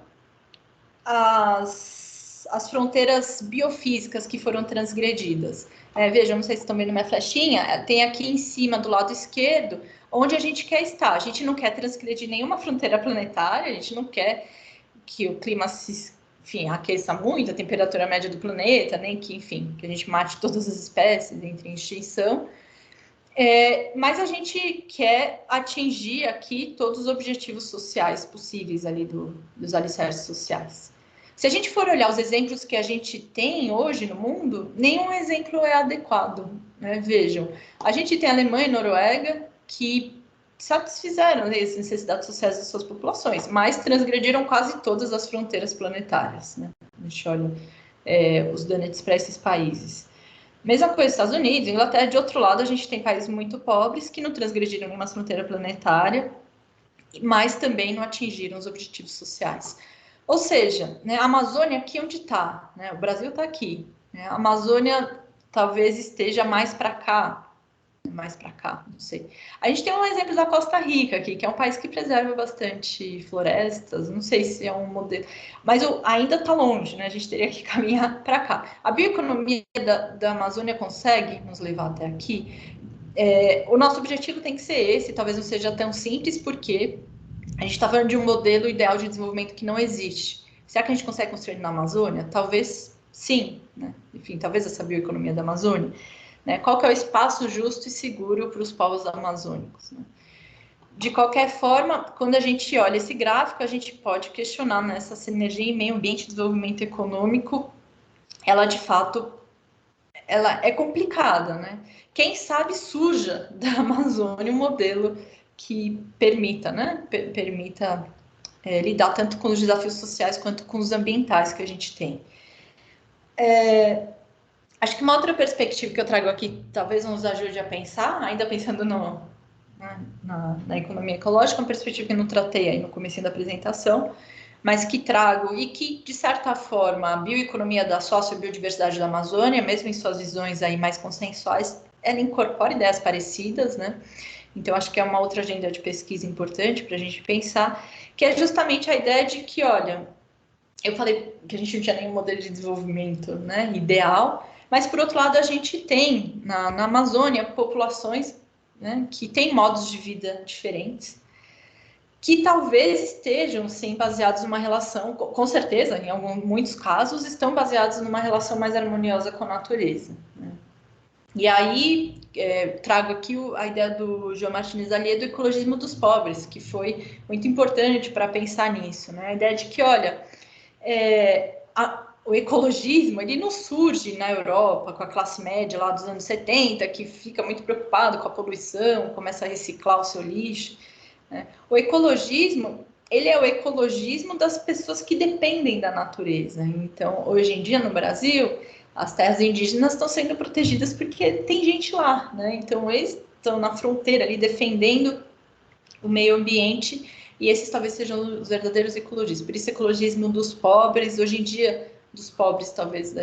as fronteiras biofísicas que foram transgredidas. Veja, não sei se estão vendo minha flechinha, tem aqui em cima, do lado esquerdo, onde a gente quer estar. A gente não quer transgredir nenhuma fronteira planetária, a gente não quer que o clima aqueça muito, a temperatura média do planeta, nem que, enfim, que a gente mate todas as espécies, entre em extinção. Mas a gente quer atingir aqui todos os objetivos sociais possíveis ali dos alicerces sociais. Se a gente for olhar os exemplos que a gente tem hoje no mundo, nenhum exemplo é adequado, né? Vejam, a gente tem a Alemanha e a Noruega que satisfizeram as necessidades sociais das suas populações, mas transgrediram quase todas as fronteiras planetárias, né? A gente olha os Dunnett para esses países. Mesma coisa, Estados Unidos, Inglaterra. De outro lado, a gente tem países muito pobres que não transgrediram nenhuma fronteira planetária, mas também não atingiram os objetivos sociais. Ou seja, né, a Amazônia aqui onde está, né? O Brasil está aqui, né? A Amazônia talvez esteja mais para cá, mais para cá, não sei. A gente tem um exemplo da Costa Rica aqui, que é um país que preserva bastante florestas, não sei se é um modelo, mas ainda está longe, né? A gente teria que caminhar para cá. A bioeconomia da Amazônia consegue nos levar até aqui? O nosso objetivo tem que ser esse, talvez não seja tão simples, porque a gente está falando de um modelo ideal de desenvolvimento que não existe. Será que a gente consegue construir na Amazônia? Talvez sim, né? Enfim, talvez essa bioeconomia da Amazônia. Né? Qual que é o espaço justo e seguro para os povos amazônicos? Né? De qualquer forma, quando a gente olha esse gráfico, a gente pode questionar nessa sinergia em meio ambiente e desenvolvimento econômico, ela de fato ela é complicada, né? Quem sabe surja da Amazônia um modelo que permita, né? Permita lidar tanto com os desafios sociais quanto com os ambientais que a gente tem. Acho que uma outra perspectiva que eu trago aqui, talvez nos ajude a pensar, ainda pensando na economia ecológica, uma perspectiva que eu não tratei aí no começo da apresentação, mas que trago e que, de certa forma, a bioeconomia da sociobiodiversidade da Amazônia, mesmo em suas visões aí mais consensuais, ela incorpora ideias parecidas, né? Então, acho que é uma outra agenda de pesquisa importante para a gente pensar, que é justamente a ideia de que, olha, eu falei que a gente não tinha nenhum modelo de desenvolvimento, né, ideal, mas, por outro lado, a gente tem na Amazônia populações, né, que têm modos de vida diferentes, que talvez estejam, sim, baseados numa relação, com certeza, em muitos casos, estão baseados numa relação mais harmoniosa com a natureza. Né? E aí, trago aqui a ideia do João Martins Allier do ecologismo dos pobres, que foi muito importante para pensar nisso. Né? A ideia de que, olha, o ecologismo, ele não surge na Europa com a classe média lá dos anos 70, que fica muito preocupado com a poluição, começa a reciclar o seu lixo. Né? O ecologismo, ele é o ecologismo das pessoas que dependem da natureza. Então, hoje em dia, no Brasil, as terras indígenas estão sendo protegidas porque tem gente lá, né? Então, eles estão na fronteira ali defendendo o meio ambiente e esses talvez sejam os verdadeiros ecologistas. Por isso, ecologismo dos pobres, hoje em dia, dos pobres talvez,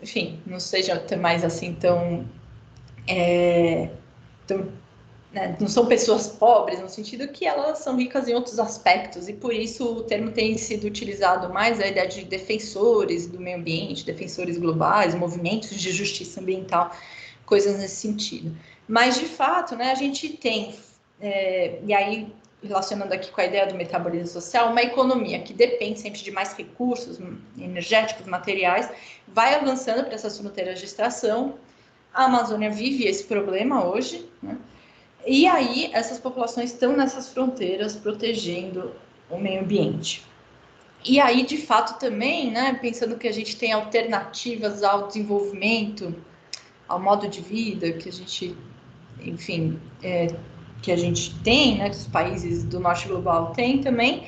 enfim, não seja mais assim tão né, não são pessoas pobres, no sentido que elas são ricas em outros aspectos, e por isso o termo tem sido utilizado mais a ideia de defensores do meio ambiente, defensores globais, movimentos de justiça ambiental, coisas nesse sentido. Mas, de fato, né, a gente tem, e aí relacionando aqui com a ideia do metabolismo social, uma economia que depende sempre de mais recursos energéticos, materiais, vai avançando para essas fronteiras de extração. A Amazônia vive esse problema hoje, né? E aí, essas populações estão nessas fronteiras protegendo o meio ambiente. E aí, de fato, também, né, pensando que a gente tem alternativas ao desenvolvimento, ao modo de vida que a gente, enfim, que a gente tem, né, que os países do norte global têm também,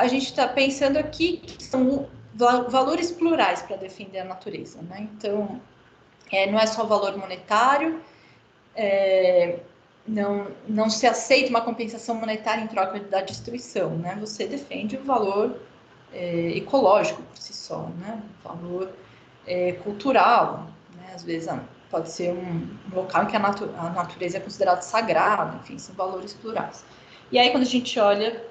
a gente está pensando aqui que são valores plurais para defender a natureza, né? Então, não é só valor monetário, não se aceita uma compensação monetária em troca da destruição, né? Você defende o valor ecológico por si só, né? O valor cultural, né? Às vezes pode ser um local em que a natureza é considerada sagrada, enfim, são valores plurais. E aí, quando a gente olha,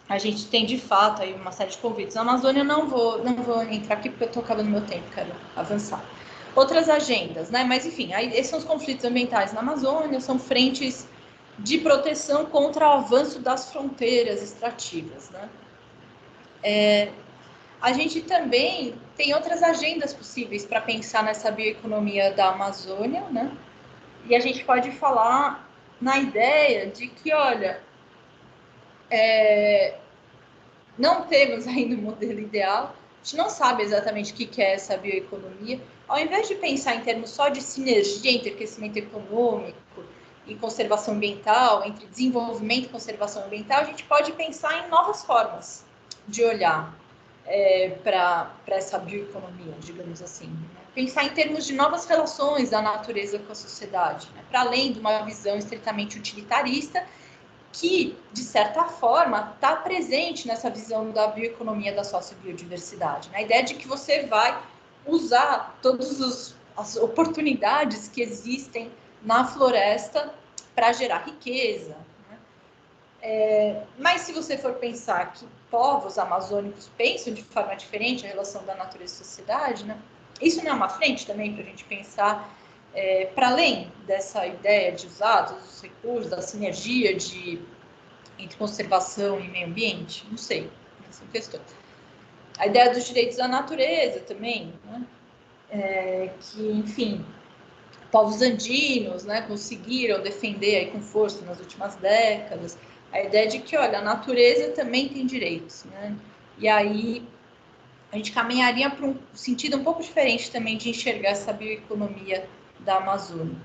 a gente tem de fato aí uma série de convites. A Amazônia não vou entrar aqui porque eu estou acabando meu tempo, quero avançar. Outras agendas, né? Mas enfim, aí, esses são os conflitos ambientais na Amazônia, são frentes de proteção contra o avanço das fronteiras extrativas, né? A gente também tem outras agendas possíveis para pensar nessa bioeconomia da Amazônia, né? E a gente pode falar na ideia de que, olha, não temos ainda um modelo ideal, a gente não sabe exatamente o que é essa bioeconomia. Ao invés de pensar em termos só de sinergia entre crescimento econômico e conservação ambiental, entre desenvolvimento e conservação ambiental, a gente pode pensar em novas formas de olhar para essa bioeconomia, digamos assim. Né? Pensar em termos de novas relações da natureza com a sociedade, né? Para além de uma visão estritamente utilitarista, que, de certa forma, está presente nessa visão da bioeconomia da sociobiodiversidade. Né? A ideia de que você vai usar todos os as oportunidades que existem na floresta para gerar riqueza. Né? Mas se você for pensar que povos amazônicos pensam de forma diferente a relação da natureza e sociedade, né? Isso não é uma frente também para a gente pensar para além dessa ideia de usar todos os recursos, da sinergia entre conservação e meio ambiente? Não sei, essa é a questão. A ideia dos direitos da natureza também, né? Que, enfim, povos andinos, né, conseguiram defender aí com força nas últimas décadas. A ideia de que, olha, a natureza também tem direitos, né? E aí a gente caminharia para um sentido um pouco diferente também de enxergar essa bioeconomia da Amazônia.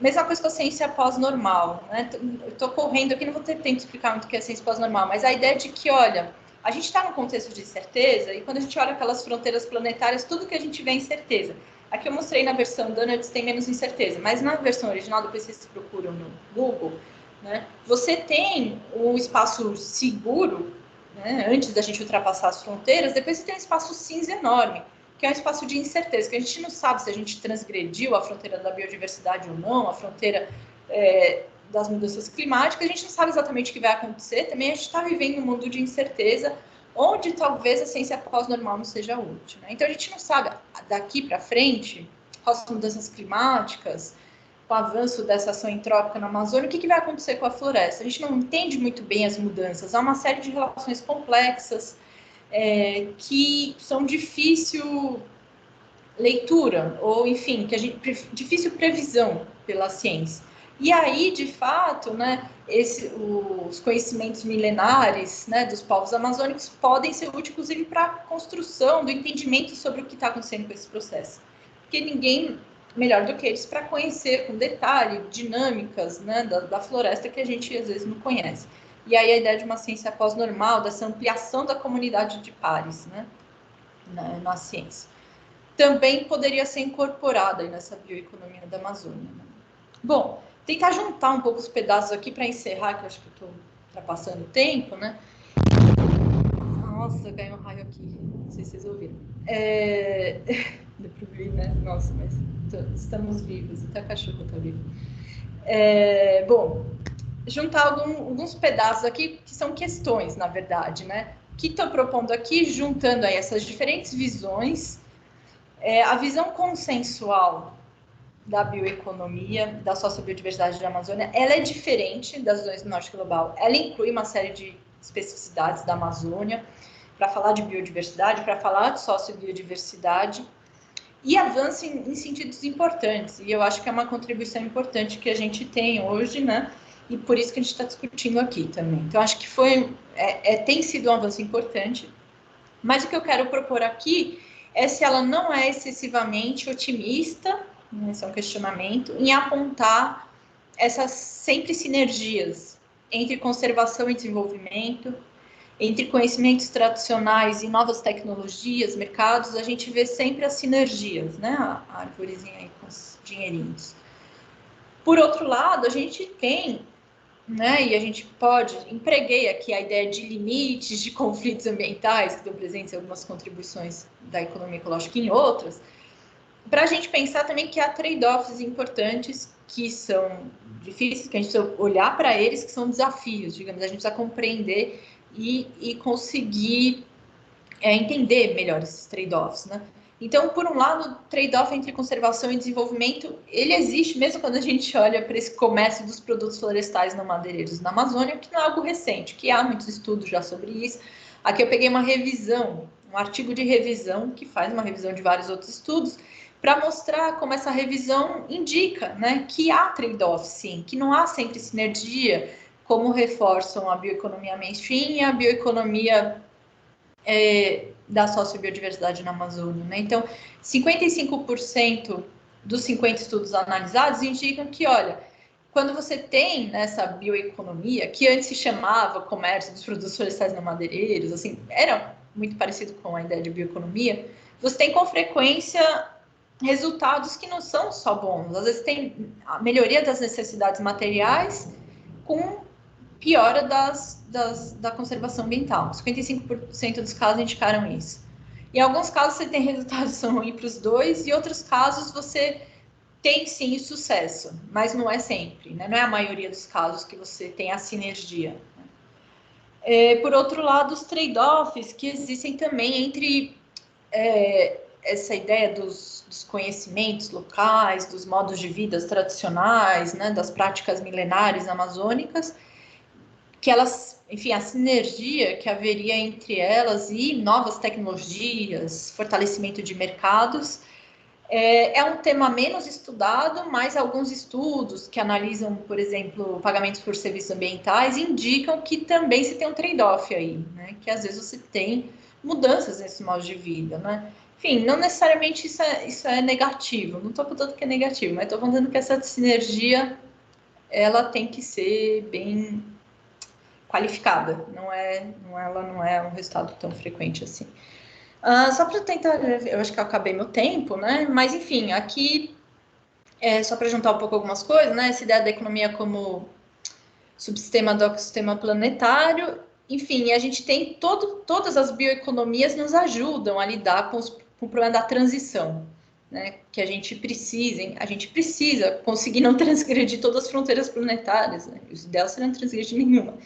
Mesma coisa com a ciência pós-normal, né? Eu estou correndo aqui, não vou ter tempo de explicar muito o que é ciência pós-normal, mas a ideia de que, olha, a gente está num contexto de incerteza, e quando a gente olha aquelas fronteiras planetárias, tudo que a gente vê é incerteza. Aqui eu mostrei na versão Donuts, tem menos incerteza, mas na versão original, depois vocês procuram no Google, né, você tem um espaço seguro, né, antes da gente ultrapassar as fronteiras, depois você tem um espaço cinza enorme, que é um espaço de incerteza, que a gente não sabe se a gente transgrediu a fronteira da biodiversidade ou não, a fronteira das mudanças climáticas, a gente não sabe exatamente o que vai acontecer, também a gente está vivendo um mundo de incerteza, onde talvez a ciência pós-normal não seja útil. Né? Então a gente não sabe, daqui para frente, com as mudanças climáticas, com o avanço dessa ação entrópica na Amazônia, o que vai acontecer com a floresta? A gente não entende muito bem as mudanças, há uma série de relações complexas, que são difícil leitura, ou enfim, difícil previsão pela ciência. E aí, de fato, né, os conhecimentos milenares, né, dos povos amazônicos podem ser úteis, inclusive, para a construção do entendimento sobre o que está acontecendo com esse processo. Porque ninguém melhor do que eles para conhecer com detalhe dinâmicas, né, da floresta que a gente às vezes não conhece. E aí a ideia de uma ciência pós-normal, dessa ampliação da comunidade de pares, né, na ciência, também poderia ser incorporada aí nessa bioeconomia da Amazônia. Né? Bom, tentar juntar um pouco os pedaços aqui para encerrar, que eu acho que eu estou ultrapassando o tempo, né? Nossa, caiu um raio aqui, não sei se vocês ouviram. Deu para ouvir, né? Nossa, mas estamos vivos, até a cachorro está vivo. Bom, juntar alguns pedaços aqui que são questões, na verdade, né? O que estou propondo aqui, juntando aí essas diferentes visões, a visão consensual da bioeconomia, da sociobiodiversidade da Amazônia, ela é diferente das visões do Norte Global. Ela inclui uma série de especificidades da Amazônia para falar de biodiversidade, para falar de sociobiodiversidade, e avança em sentidos importantes. E eu acho que é uma contribuição importante que a gente tem hoje, né? E por isso que a gente está discutindo aqui também. Então, acho que tem sido um avanço importante, mas o que eu quero propor aqui é se ela não é excessivamente otimista, esse é um questionamento, em apontar essas sempre sinergias entre conservação e desenvolvimento, entre conhecimentos tradicionais e novas tecnologias, mercados, a gente vê sempre as sinergias, né? A árvorezinha aí com os dinheirinhos. Por outro lado, a gente tem, né, e a gente empreguei aqui a ideia de limites, de conflitos ambientais, que estão presentes em algumas contribuições da economia ecológica e em outras, para a gente pensar também que há trade-offs importantes que são difíceis, que a gente precisa olhar para eles, que são desafios, digamos, a gente precisa compreender e conseguir entender melhor esses trade-offs, né? Então, por um lado, o trade-off entre conservação e desenvolvimento, ele existe mesmo quando a gente olha para esse comércio dos produtos florestais não madeireiros na Amazônia, que não é algo recente, que há muitos estudos já sobre isso. Aqui eu peguei uma revisão, um artigo de revisão, que faz uma revisão de vários outros estudos, para mostrar como essa revisão indica, né, que há trade-off, sim, que não há sempre sinergia, como reforçam a bioeconomia mainstream e a bioeconomia da sociobiodiversidade na Amazônia. Né? Então, 55% dos 50 estudos analisados indicam que, olha, quando você tem essa bioeconomia, que antes se chamava comércio dos produtos florestais não madeireiros, assim, era muito parecido com a ideia de bioeconomia, você tem com frequência resultados que não são só bons. Às vezes tem a melhoria das necessidades materiais com piora da conservação ambiental. 55% dos casos indicaram isso. Em alguns casos você tem resultados que são ruins para os dois, e em outros casos você tem sim sucesso, mas não é sempre, né? Não é a maioria dos casos que você tem a sinergia. Por outro lado, os trade-offs que existem também entre essa ideia dos conhecimentos locais, dos modos de vida tradicionais, né, das práticas milenares amazônicas, que elas, enfim, a sinergia que haveria entre elas e novas tecnologias, fortalecimento de mercados, é um tema menos estudado, mas alguns estudos que analisam, por exemplo, pagamentos por serviços ambientais, indicam que também se tem um trade-off aí, né? Que às vezes você tem mudanças nesse modo de vida, né? Enfim, não necessariamente isso é negativo, não estou falando que é negativo, mas estou falando que essa sinergia, ela tem que ser bem qualificada, ela não é um resultado tão frequente assim. Só para tentar, eu acho que eu acabei meu tempo, né? Mas enfim, aqui só para juntar um pouco algumas coisas, né? Essa ideia da economia como subsistema do ecossistema planetário, enfim, a gente tem todas as bioeconomias nos ajudam a lidar com o problema da transição, né? Que a gente precisa conseguir não transgredir todas as fronteiras planetárias, né? Os ideais seriam não transgredir nenhuma.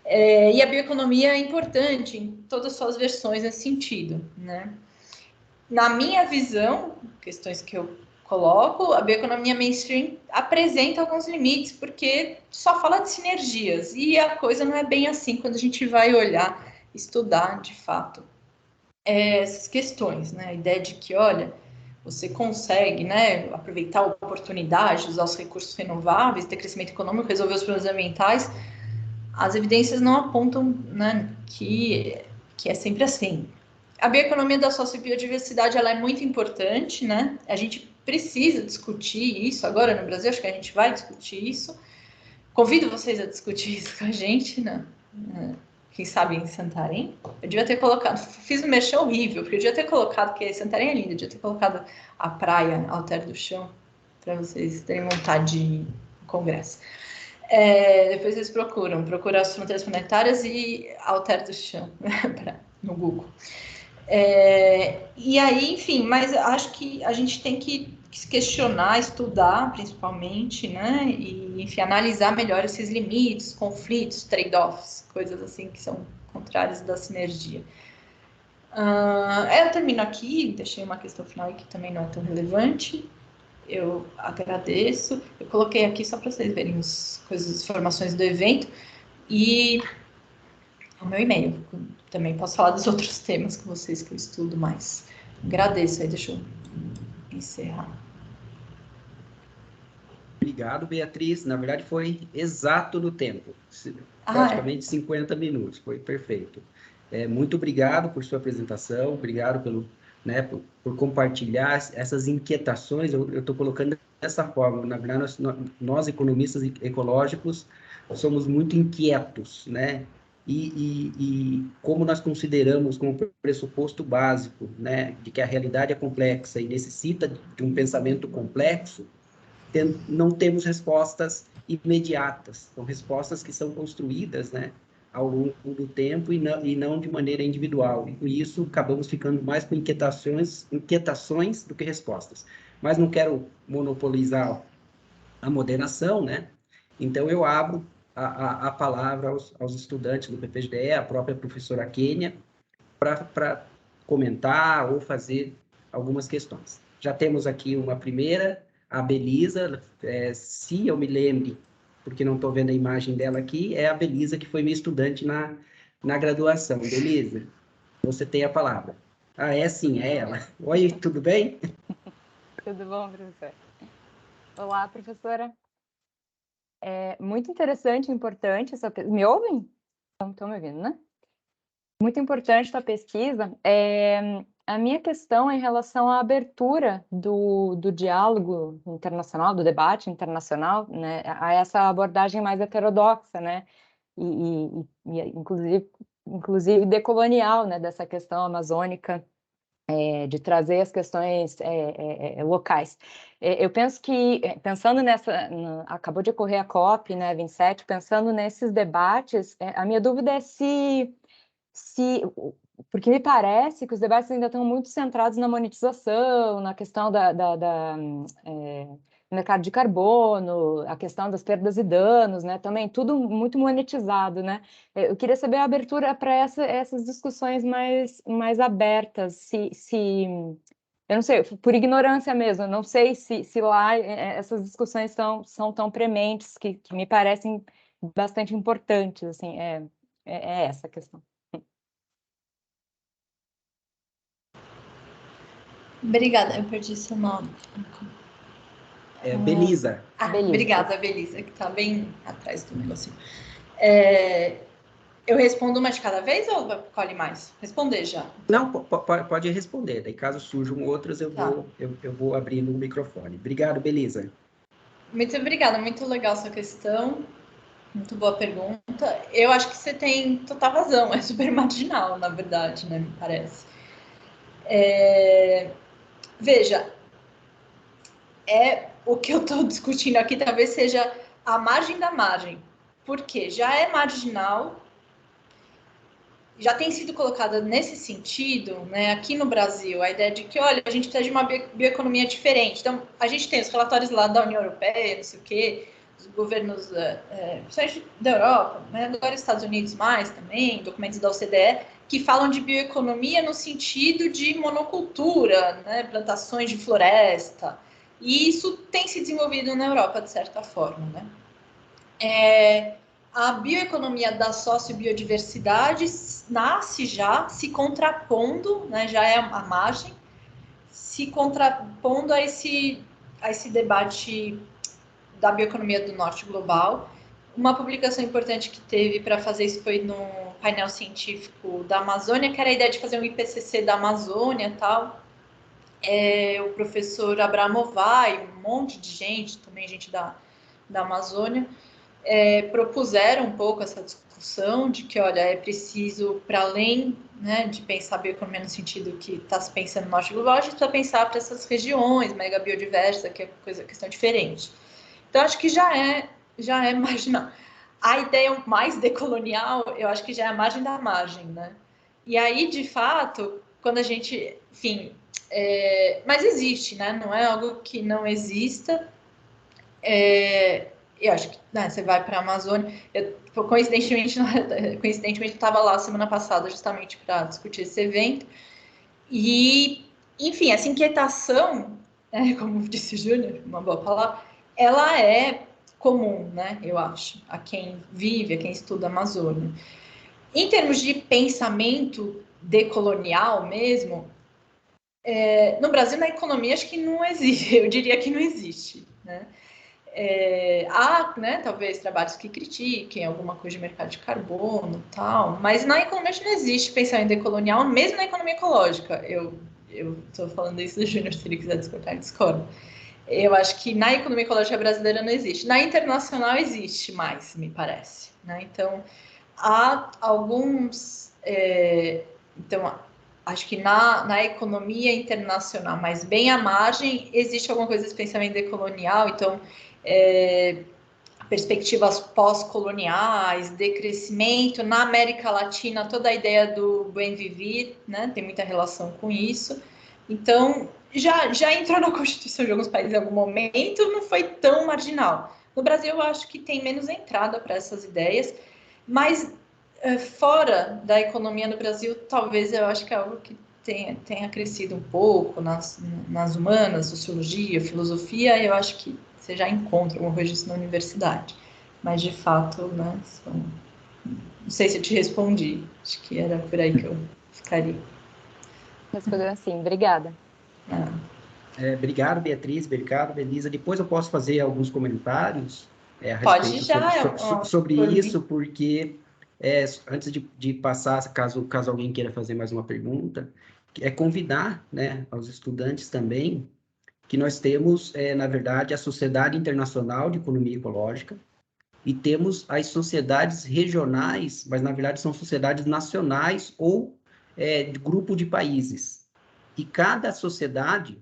E a bioeconomia é importante em todas as suas versões nesse sentido, né? Na minha visão, questões que eu coloco, a bioeconomia mainstream apresenta alguns limites, porque só fala de sinergias, e a coisa não é bem assim quando a gente vai olhar, estudar, de fato, essas questões, né? A ideia de que, olha, você consegue, né, aproveitar a oportunidade, usar os recursos renováveis, ter crescimento econômico, resolver os problemas ambientais. As evidências não apontam, né, que é sempre assim. A bioeconomia da sociobiodiversidade, ela é muito importante, né? A gente precisa discutir isso agora no Brasil, acho que a gente vai discutir isso. Convido vocês a discutir isso com a gente, né? Quem sabe em Santarém. Eu devia ter colocado, fiz um merchan horrível, porque eu devia ter colocado, porque Santarém é lindo, eu devia ter colocado a praia, Alter do Chão, para vocês terem vontade de ir no congresso. Depois vocês procuram as fronteiras planetárias e Alter do Chão no Google. E aí, enfim, mas acho que a gente tem que se questionar, estudar principalmente, né? E, enfim, analisar melhor esses limites, conflitos, trade-offs, coisas assim que são contrárias da sinergia. Eu termino aqui, deixei uma questão final que também não é tão relevante. Eu agradeço. Eu coloquei aqui só para vocês verem as informações do evento e o meu e-mail. Também posso falar dos outros temas com vocês que eu estudo mais. Agradeço aí, deixa eu encerrar. Obrigado, Beatriz. Na verdade, foi exato no tempo. Praticamente 50 minutos. Foi perfeito. Muito obrigado por sua apresentação. Obrigado por compartilhar essas inquietações. Eu estou colocando dessa forma. Na verdade, nós economistas ecológicos, somos muito inquietos, né? E como nós consideramos como pressuposto básico, né, de que a realidade é complexa e necessita de um pensamento complexo, não temos respostas imediatas, são respostas que são construídas, né, ao longo do tempo e não de maneira individual. E com isso acabamos ficando mais com inquietações do que respostas. Mas não quero monopolizar a moderação, né? Então eu abro a palavra aos estudantes do PPGDE, a própria professora Kênia, para comentar ou fazer algumas questões. Já temos aqui uma primeira, a Belisa, se eu me lembre, porque não estou vendo a imagem dela aqui, é a Belisa, que foi minha estudante na graduação. Belisa, você tem a palavra. Sim, é ela. Oi, tudo bem? Tudo bom, professor? Olá, professora. Muito interessante e importante essa pesquisa. Me ouvem? Estão me ouvindo, né? Muito importante essa pesquisa. A minha questão é em relação à abertura do diálogo internacional, do debate internacional, né, a essa abordagem mais heterodoxa, né, e inclusive decolonial, né, dessa questão amazônica, de trazer as questões locais. Eu penso que, pensando acabou de ocorrer a COP, né, 27, pensando nesses debates, a minha dúvida é se porque me parece que os debates ainda estão muito centrados na monetização, na questão do mercado de carbono, a questão das perdas e danos, né? Também tudo muito monetizado, né? Eu queria saber a abertura para essas discussões mais abertas, eu não sei, por ignorância mesmo, eu não sei se lá essas discussões são tão prementes, que me parecem bastante importantes, assim, é essa a questão. Obrigada, eu perdi seu nome. Belisa. Belisa. Obrigada, Belisa, que está bem atrás do negocinho. Eu respondo uma de cada vez ou colhe mais? Responder já. Não, pode responder. Daí, caso surjam outras, eu vou abrir o microfone. Obrigado, Belisa. Muito obrigada, muito legal sua questão. Muito boa pergunta. Eu acho que você tem total razão, é super marginal, na verdade, né? Me parece. Veja, o que eu estou discutindo aqui talvez seja a margem da margem, porque já é marginal, já tem sido colocada nesse sentido, né, aqui no Brasil, a ideia de que, olha, a gente precisa de uma bioeconomia diferente. Então, a gente tem os relatórios lá da União Europeia, não sei o quê, os governos principalmente da Europa, mas agora os Estados Unidos mais também, documentos da OCDE, que falam de bioeconomia no sentido de monocultura, né, plantações de floresta, e isso tem se desenvolvido na Europa, de certa forma, né? A bioeconomia da sociobiodiversidade nasce já se contrapondo, né, já é a margem, se contrapondo a esse debate da bioeconomia do norte global. Uma publicação importante que teve para fazer isso foi no painel científico da Amazônia, que era a ideia de fazer um IPCC da Amazônia e tal. O professor Abramovay, um monte de gente, também gente da Amazônia, propuseram um pouco essa discussão de que, olha, é preciso, para além, né, de pensar a bioeconomia no sentido que está se pensando no norte global, a gente precisa pensar para essas regiões mega biodiversas, que é questão diferente. Então, acho que já é marginal. A ideia mais decolonial, eu acho que já é a margem da margem, né? E aí, de fato, quando a gente, enfim, mas existe, né? Não é algo que não exista. Eu acho que você vai para a Amazônia. Coincidentemente, eu estava lá semana passada justamente para discutir esse evento. E, enfim, essa inquietação, como disse o Júnior, uma boa palavra, ela é comum, né? Eu acho, a quem vive, a quem estuda a Amazônia. Em termos de pensamento decolonial mesmo, no Brasil, na economia, acho que não existe. Eu diria que não existe, né? Há, né, talvez trabalhos que critiquem alguma coisa de mercado de carbono e tal, mas na economia não existe pensamento decolonial, mesmo na economia ecológica. Eu estou falando isso do Júnior, se ele quiser discordar, discorda. Eu acho que na economia ecológica brasileira não existe. Na internacional existe mais, me parece, né? Então, há alguns... então, acho que na economia internacional, mas bem à margem, existe alguma coisa desse pensamento decolonial. Então, perspectivas pós-coloniais, decrescimento. Na América Latina, toda a ideia do bem viver, né, tem muita relação com isso. Então, já entrou na Constituição de alguns países em algum momento, não foi tão marginal. No Brasil, eu acho que tem menos entrada para essas ideias, mas fora da economia no Brasil, talvez eu acho que é algo que tenha crescido um pouco nas humanas, sociologia, filosofia. Eu acho que você já encontra alguma coisa disso na universidade. Mas, de fato, né, não sei se eu te respondi. Acho que era por aí que eu ficaria. Respondendo assim, obrigada. Obrigado, Beatriz. Obrigado, Belisa. Depois eu posso fazer alguns comentários a respeito sobre isso, porque antes de passar, caso alguém queira fazer mais uma pergunta, convidar, né, aos estudantes também que nós temos, na verdade, a Sociedade Internacional de Economia Ecológica e temos as sociedades regionais, mas, na verdade, são sociedades nacionais ou de grupo de países. E cada sociedade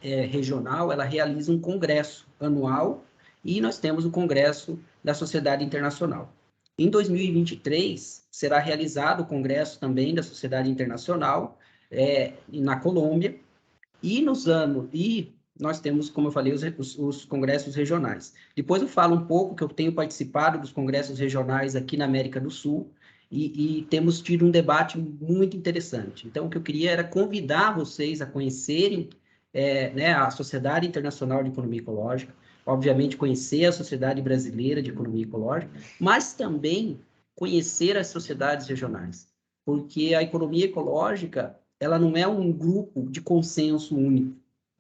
regional, ela realiza um congresso anual e nós temos o Congresso da Sociedade Internacional. Em 2023, será realizado o congresso também da Sociedade Internacional na Colômbia, e nós temos, como eu falei, os congressos regionais. Depois eu falo um pouco que eu tenho participado dos congressos regionais aqui na América do Sul, e temos tido um debate muito interessante. Então, o que eu queria era convidar vocês a conhecerem né, a Sociedade Internacional de Economia Ecológica, obviamente conhecer a Sociedade Brasileira de Economia Ecológica, mas também conhecer as sociedades regionais, porque a economia ecológica, ela não é um grupo de consenso único,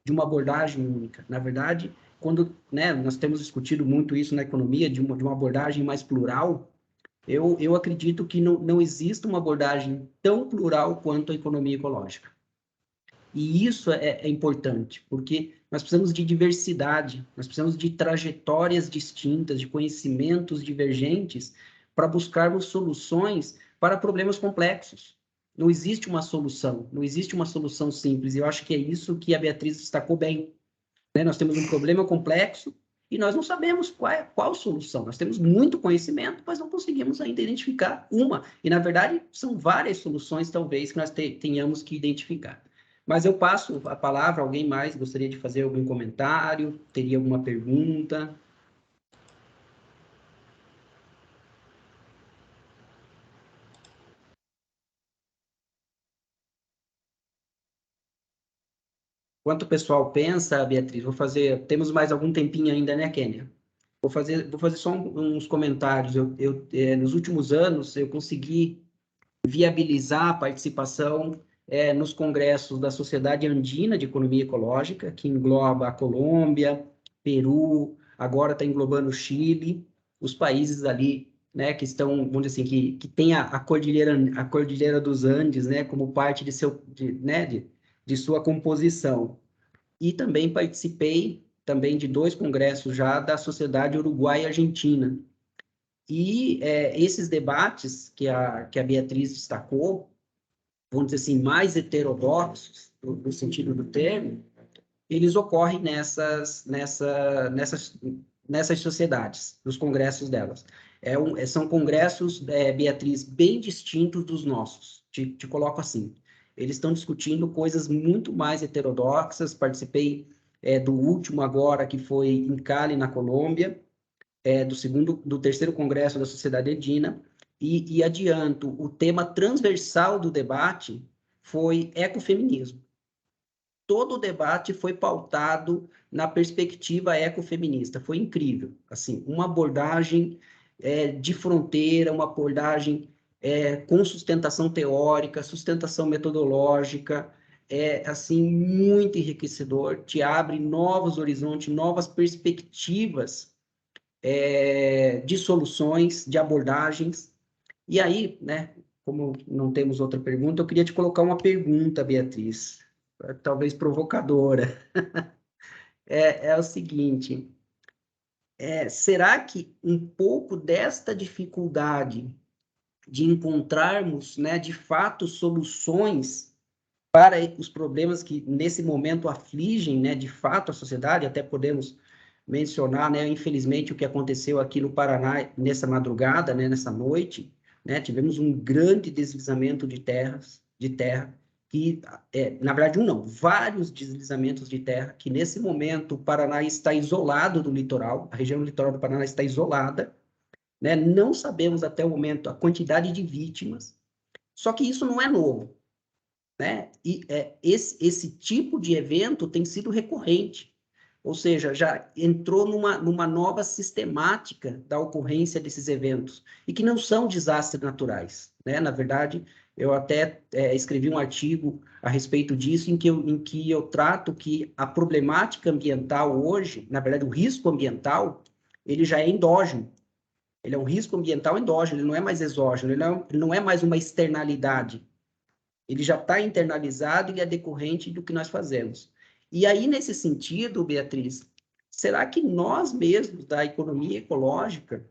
de uma abordagem única. Na verdade, quando né, nós temos discutido muito isso na economia, de uma abordagem mais plural, eu acredito que não existe uma abordagem tão plural quanto a economia ecológica. E isso é importante, porque nós precisamos de diversidade, nós precisamos de trajetórias distintas, de conhecimentos divergentes, para buscarmos soluções para problemas complexos. Não existe uma solução, não existe uma solução simples, e eu acho que é isso que a Beatriz destacou bem. Né? Nós temos um problema complexo e nós não sabemos qual solução. Nós temos muito conhecimento, mas não conseguimos ainda identificar uma. E, na verdade, são várias soluções, talvez, que nós tenhamos que identificar. Mas eu passo a palavra, alguém mais gostaria de fazer algum comentário? Teria alguma pergunta? Enquanto o pessoal pensa, Beatriz, temos mais algum tempinho ainda, né, Kênia? Vou fazer só uns comentários. Nos últimos anos, eu consegui viabilizar a participação nos congressos da Sociedade Andina de Economia Ecológica, que engloba a Colômbia, Peru, agora está englobando o Chile, os países ali, né, que estão, vamos dizer assim, que tem a Cordilheira dos Andes, né, como parte de sua composição. E também participei também de 2 congressos já da Sociedade Uruguai-Argentina. E esses debates que a Beatriz destacou, vamos dizer assim, mais heterodoxos, no sentido do termo, eles ocorrem nessas sociedades, nos congressos delas. São congressos, Beatriz, bem distintos dos nossos, te coloco assim. Eles estão discutindo coisas muito mais heterodoxas. Participei do último agora, que foi em Cali, na Colômbia, do terceiro congresso da Sociedade Andina, e adianto, o tema transversal do debate foi ecofeminismo. Todo o debate foi pautado na perspectiva ecofeminista. Foi incrível, assim, uma abordagem de fronteira, uma abordagem com sustentação teórica, sustentação metodológica, assim, muito enriquecedor, te abre novos horizontes, novas perspectivas de soluções, de abordagens. E aí, né, como não temos outra pergunta, eu queria te colocar uma pergunta, Beatriz, talvez provocadora. É o seguinte, será que um pouco desta dificuldade de encontrarmos, né, de fato, soluções para os problemas que nesse momento afligem, né, de fato, a sociedade, até podemos mencionar, né, infelizmente, o que aconteceu aqui no Paraná nessa madrugada, né, nessa noite, né, tivemos um grande deslizamento de terra, que, na verdade, vários deslizamentos de terra, que nesse momento o Paraná está isolado do litoral, a região do litoral do Paraná está isolada, né, não sabemos até o momento a quantidade de vítimas, só que isso não é novo, né, e esse tipo de evento tem sido recorrente, ou seja, já entrou numa nova sistemática da ocorrência desses eventos, e que não são desastres naturais, né? Na verdade, eu até escrevi um artigo a respeito disso, em que eu trato que a problemática ambiental hoje, na verdade, o risco ambiental, ele já é endógeno. Ele é um risco ambiental endógeno, ele não é mais exógeno, ele não é mais uma externalidade. Ele já está internalizado e é decorrente do que nós fazemos. E aí, nesse sentido, Beatriz, será que nós mesmos, da economia ecológica,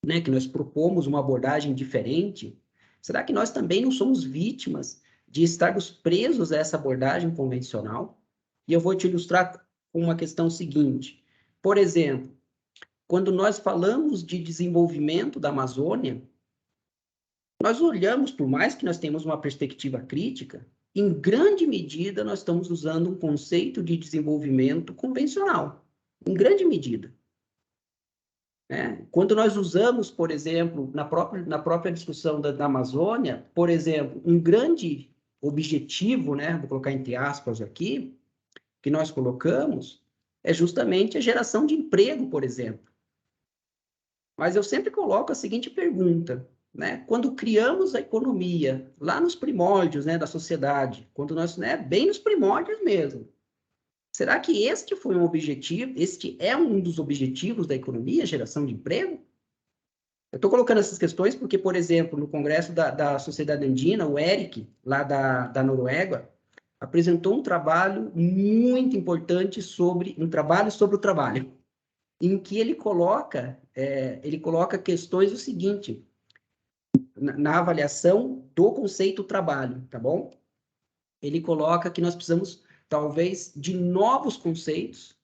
né, que nós propomos uma abordagem diferente, será que nós também não somos vítimas de estarmos presos a essa abordagem convencional? E eu vou te ilustrar com uma questão seguinte. Por exemplo, quando nós falamos de desenvolvimento da Amazônia, nós olhamos, por mais que nós tenhamos uma perspectiva crítica, em grande medida nós estamos usando um conceito de desenvolvimento convencional, em grande medida. Quando nós usamos, por exemplo, na própria discussão da Amazônia, por exemplo, um grande objetivo, vou colocar entre aspas aqui, que nós colocamos, é justamente a geração de emprego, por exemplo. Mas eu sempre coloco a seguinte pergunta, quando criamos a economia, lá nos primórdios da sociedade, quando nós, bem nos primórdios mesmo, será que este foi um objetivo, este é um dos objetivos da economia, geração de emprego? Eu estou colocando essas questões porque, por exemplo, no Congresso da Sociedade Andina, o Eric, lá da Noruega, apresentou um trabalho muito importante um trabalho sobre o trabalho, em que ele coloca questões do seguinte, na avaliação do conceito trabalho, tá bom? Ele coloca que nós precisamos, talvez, de novos conceitos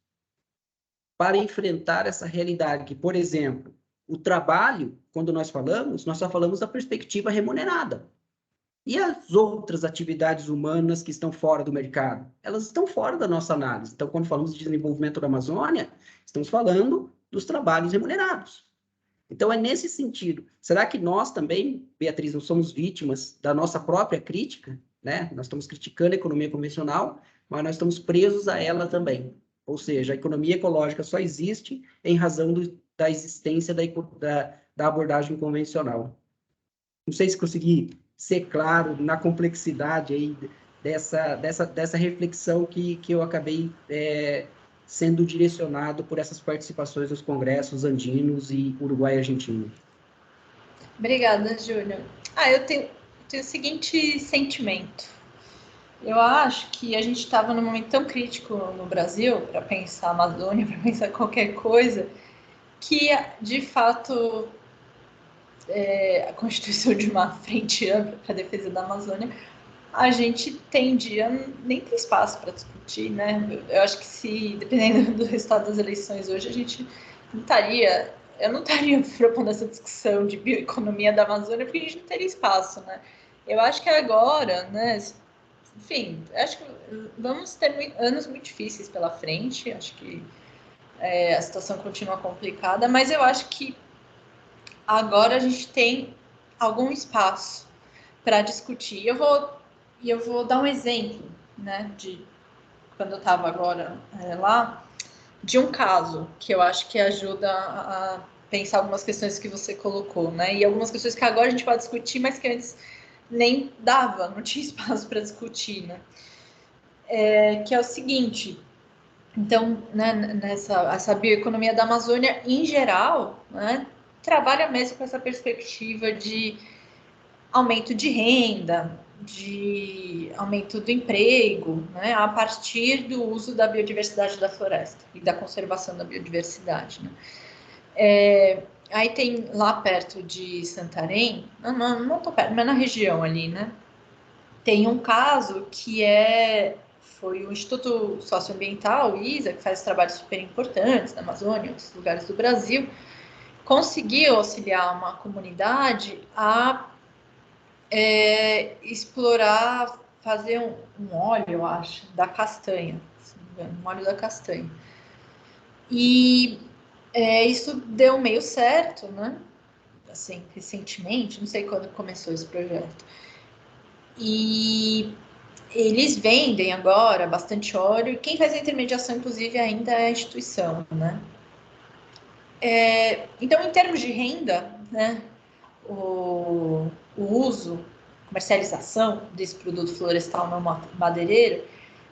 para enfrentar essa realidade, que, por exemplo, o trabalho, quando nós só falamos da perspectiva remunerada. E as outras atividades humanas que estão fora do mercado? Elas estão fora da nossa análise. Então, quando falamos de desenvolvimento da Amazônia, estamos falando dos trabalhos remunerados. Então, é nesse sentido. Será que nós também, Beatriz, não somos vítimas da nossa própria crítica? Nós estamos criticando a economia convencional, mas nós estamos presos a ela também. Ou seja, a economia ecológica só existe em razão da existência da abordagem convencional. Não sei se consegui ser claro na complexidade aí dessa reflexão que eu acabei sendo direcionado por essas participações dos congressos andinos e Uruguai e Argentina. Obrigada, Júnior. Eu tenho o seguinte sentimento. Eu acho que a gente estava num momento tão crítico no Brasil, para pensar a Amazônia, para pensar qualquer coisa, que, de fato, a constituição de uma frente ampla para a defesa da Amazônia, a gente tendia, nem tem espaço para discutir, Eu acho que se, dependendo do resultado das eleições hoje, a gente não estaria, eu não estaria propondo essa discussão de bioeconomia da Amazônia, porque a gente não teria espaço, Eu acho que agora, enfim, acho que vamos ter anos muito difíceis pela frente, acho que a situação continua complicada, mas eu acho que agora a gente tem algum espaço para discutir. Eu vou dar um exemplo, de quando eu estava agora lá, de um caso que eu acho que ajuda a pensar algumas questões que você colocou, e algumas questões que agora a gente pode discutir, mas que antes nem dava, não tinha espaço para discutir, que é o seguinte. Então, essa bioeconomia da Amazônia, em geral, trabalha mesmo com essa perspectiva de aumento de renda, de aumento do emprego, a partir do uso da biodiversidade da floresta e da conservação da biodiversidade. Aí tem lá perto de Santarém, não estou perto, mas na região ali, tem um caso que foi o Instituto Socioambiental, o ISA, que faz trabalhos super importantes na Amazônia, em outros lugares do Brasil, conseguiu auxiliar uma comunidade a explorar, fazer um óleo, eu acho, da castanha, se não me engano, um óleo da castanha. E isso deu meio certo, assim, recentemente, não sei quando começou esse projeto. E eles vendem agora bastante óleo, e quem faz a intermediação, inclusive, ainda é a instituição, Então, em termos de renda, o uso, comercialização desse produto florestal não madeireiro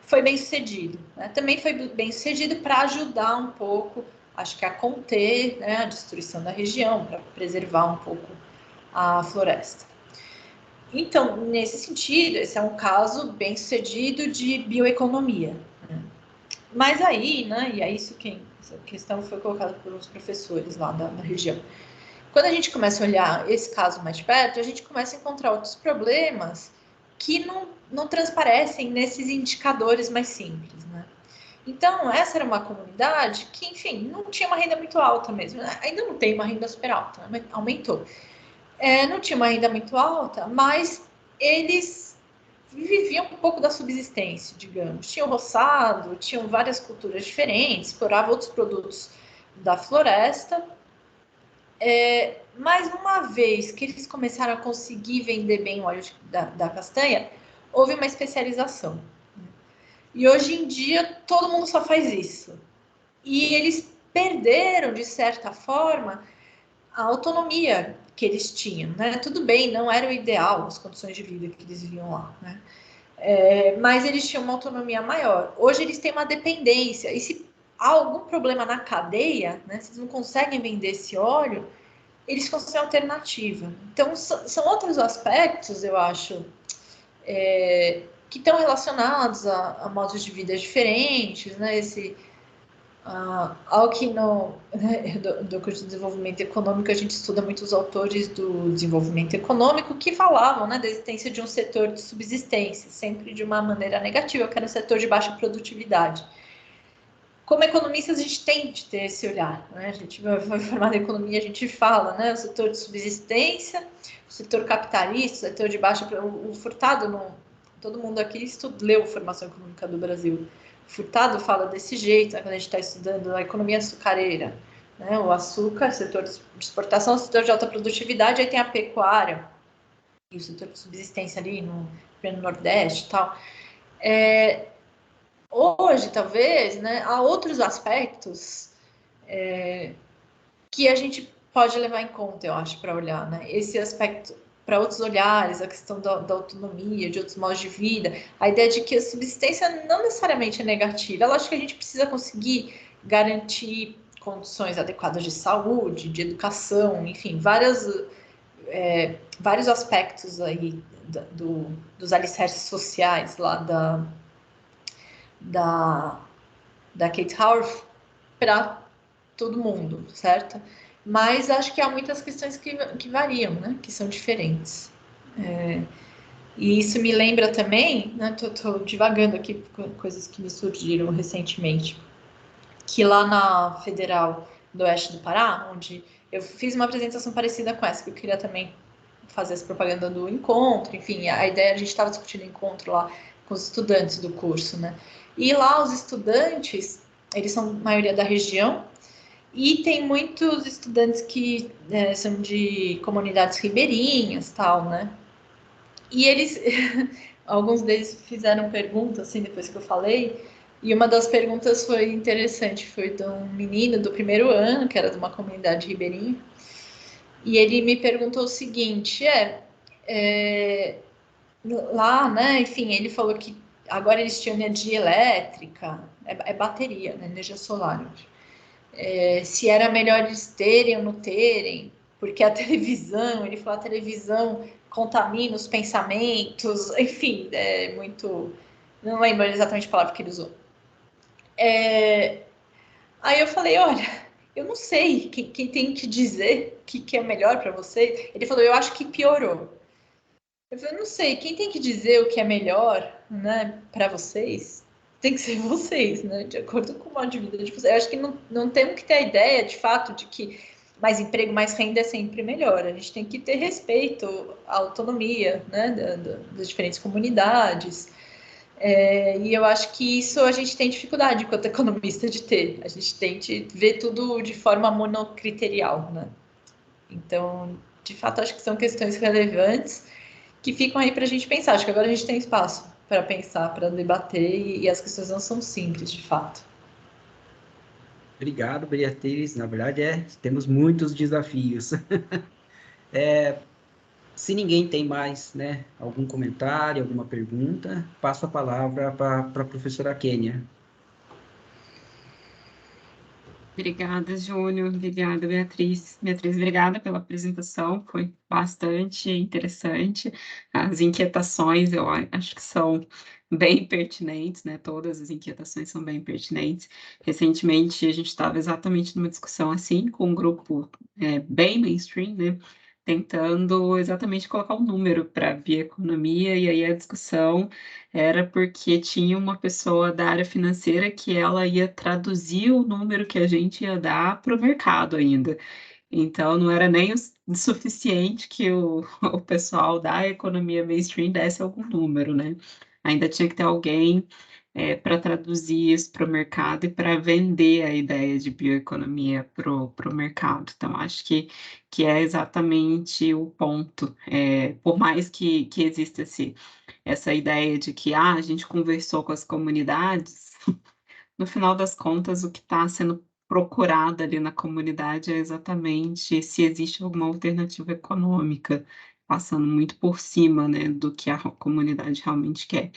foi bem sucedido. Também foi bem sucedido para ajudar um pouco, acho que a conter a destruição da região, para preservar um pouco a floresta. Então, nesse sentido, esse é um caso bem sucedido de bioeconomia. Mas aí, e é isso que essa questão foi colocada pelos professores lá da região. Quando a gente começa a olhar esse caso mais de perto, a gente começa a encontrar outros problemas que não transparecem nesses indicadores mais simples, Então, essa era uma comunidade que, enfim, não tinha uma renda muito alta mesmo. Ainda não tem uma renda super alta, aumentou. Não tinha uma renda muito alta, mas eles viviam um pouco da subsistência, digamos. Tinham roçado, tinham várias culturas diferentes, exploravam outros produtos da floresta. Mas uma vez que eles começaram a conseguir vender bem o óleo da castanha, houve uma especialização. E hoje em dia todo mundo só faz isso. E eles perderam, de certa forma, a autonomia que eles tinham, né? Tudo bem, não era o ideal as condições de vida que eles viviam lá, né? Mas eles tinham uma autonomia maior. Hoje eles têm uma dependência. E se há algum problema na cadeia, né? Se eles não conseguem vender esse óleo, eles conseguem alternativa. Então, são outros aspectos, eu acho, que estão relacionados a modos de vida diferentes, né? Ao que do curso de desenvolvimento econômico, a gente estuda muitos autores do desenvolvimento econômico que falavam, né, da existência de um setor de subsistência, sempre de uma maneira negativa, que era um setor de baixa produtividade. Como economistas, a gente tem de ter esse olhar, né? A gente vai formar em economia, a gente fala, né? O setor de subsistência, o setor capitalista, o setor de baixa... O Furtado, todo mundo aqui leu Formação Econômica do Brasil. O Furtado fala desse jeito, né? Quando a gente está estudando a economia açucareira, né? O açúcar, setor de exportação, setor de alta produtividade, aí tem a pecuária e o setor de subsistência ali no Nordeste e tal. Hoje, talvez, né, há outros aspectos que a gente pode levar em conta, eu acho, para olhar, né? Esse aspecto para outros olhares, a questão da autonomia, de outros modos de vida, a ideia de que a subsistência não necessariamente é negativa. Eu acho que a gente precisa conseguir garantir condições adequadas de saúde, de educação, enfim, vários aspectos aí dos alicerces sociais lá da Kate Howarth para todo mundo, certo? Mas acho que há muitas questões que variam, né? Que são diferentes. E isso me lembra também, né? Tô divagando aqui com coisas que me surgiram recentemente, que lá na Federal do Oeste do Pará, onde eu fiz uma apresentação parecida com essa, que eu queria também fazer essa propaganda do encontro, enfim, a ideia, a gente estava discutindo encontro lá com os estudantes do curso, né? E lá os estudantes, eles são maioria da região, e tem muitos estudantes que são de comunidades ribeirinhas, tal, né? E eles, alguns deles fizeram perguntas, assim, depois que eu falei, e uma das perguntas foi interessante, foi de um menino do primeiro ano, que era de uma comunidade ribeirinha, e ele me perguntou o seguinte, lá, né, enfim, ele falou que agora eles tinham energia elétrica, bateria, né, energia solar, se era melhor eles terem ou não terem, porque a televisão, ele falou, a televisão contamina os pensamentos, enfim, muito... Não lembro exatamente a palavra que ele usou. Aí eu falei, olha, eu não sei quem tem que dizer que é melhor para você. Ele falou, eu acho que piorou. Eu falei, não sei, quem tem que dizer o que é melhor, né, para vocês? Tem que ser vocês, né, de acordo com o modo de vida de vocês. Eu acho que não temos que ter a ideia, de fato, de que mais emprego, mais renda é sempre melhor. A gente tem que ter respeito à autonomia, né, das diferentes comunidades. E eu acho que isso a gente tem dificuldade, enquanto economista, de ter. A gente tem que ver tudo de forma monocriterial, né? Então, de fato, acho que são questões relevantes que ficam aí para a gente pensar. Acho que agora a gente tem espaço para pensar, para debater, e as questões não são simples, de fato. Obrigado, Beatriz. Na verdade, temos muitos desafios. Se ninguém tem mais, né, algum comentário, alguma pergunta, passo a palavra para a professora Kênia. Obrigada, Júnior. Obrigada, Beatriz. Beatriz, obrigada pela apresentação, foi bastante interessante. As inquietações, eu acho que são bem pertinentes, né? Todas as inquietações são bem pertinentes. Recentemente, a gente estava exatamente numa discussão assim, com um grupo bem mainstream, né? tentando exatamente colocar um número para bioeconomia, e aí a discussão era porque tinha uma pessoa da área financeira que ela ia traduzir o número que a gente ia dar para o mercado ainda. Então, não era nem o suficiente que o pessoal da economia mainstream desse algum número, né? Ainda tinha que ter alguém para traduzir isso para o mercado e para vender a ideia de bioeconomia para o mercado. Então, acho que é exatamente o ponto. Por mais que exista essa ideia de que a gente conversou com as comunidades, no final das contas, o que está sendo procurado ali na comunidade é exatamente se existe alguma alternativa econômica, passando muito por cima, né, do que a comunidade realmente quer.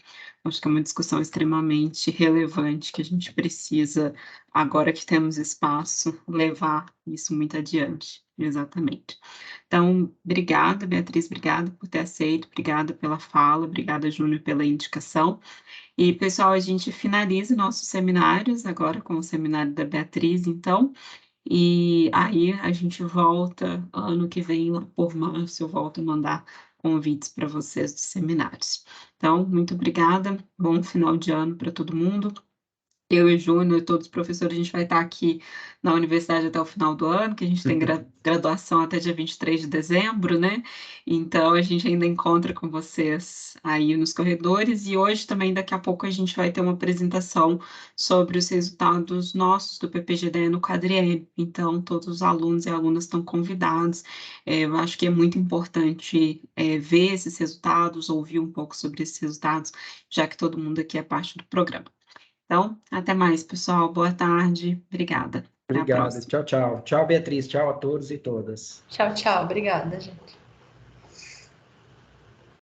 Acho que é uma discussão extremamente relevante que a gente precisa, agora que temos espaço, levar isso muito adiante. Exatamente. Então, obrigada, Beatriz, obrigada por ter aceito, obrigada pela fala, obrigada, Júnior, pela indicação. E, pessoal, a gente finaliza nossos seminários agora com o seminário da Beatriz, então, e aí a gente volta ano que vem, lá por março, eu volto a mandar convites para vocês dos seminários. Então, muito obrigada, bom final de ano para todo mundo. Eu e Júnior e todos os professores, a gente vai estar aqui na universidade até o final do ano, que a gente tem graduação até dia 23 de dezembro, né? Então, a gente ainda encontra com vocês aí nos corredores. E hoje também, daqui a pouco, a gente vai ter uma apresentação sobre os resultados nossos do PPGD no Quadriênio. Então, todos os alunos e alunas estão convidados. Eu acho que é muito importante ver esses resultados, ouvir um pouco sobre esses resultados, já que todo mundo aqui é parte do programa. Então, até mais, pessoal. Boa tarde. Obrigada. Até a Obrigado. próxima. Tchau, tchau. Tchau, Beatriz. Tchau a todos e todas. Tchau, tchau. Obrigada, gente.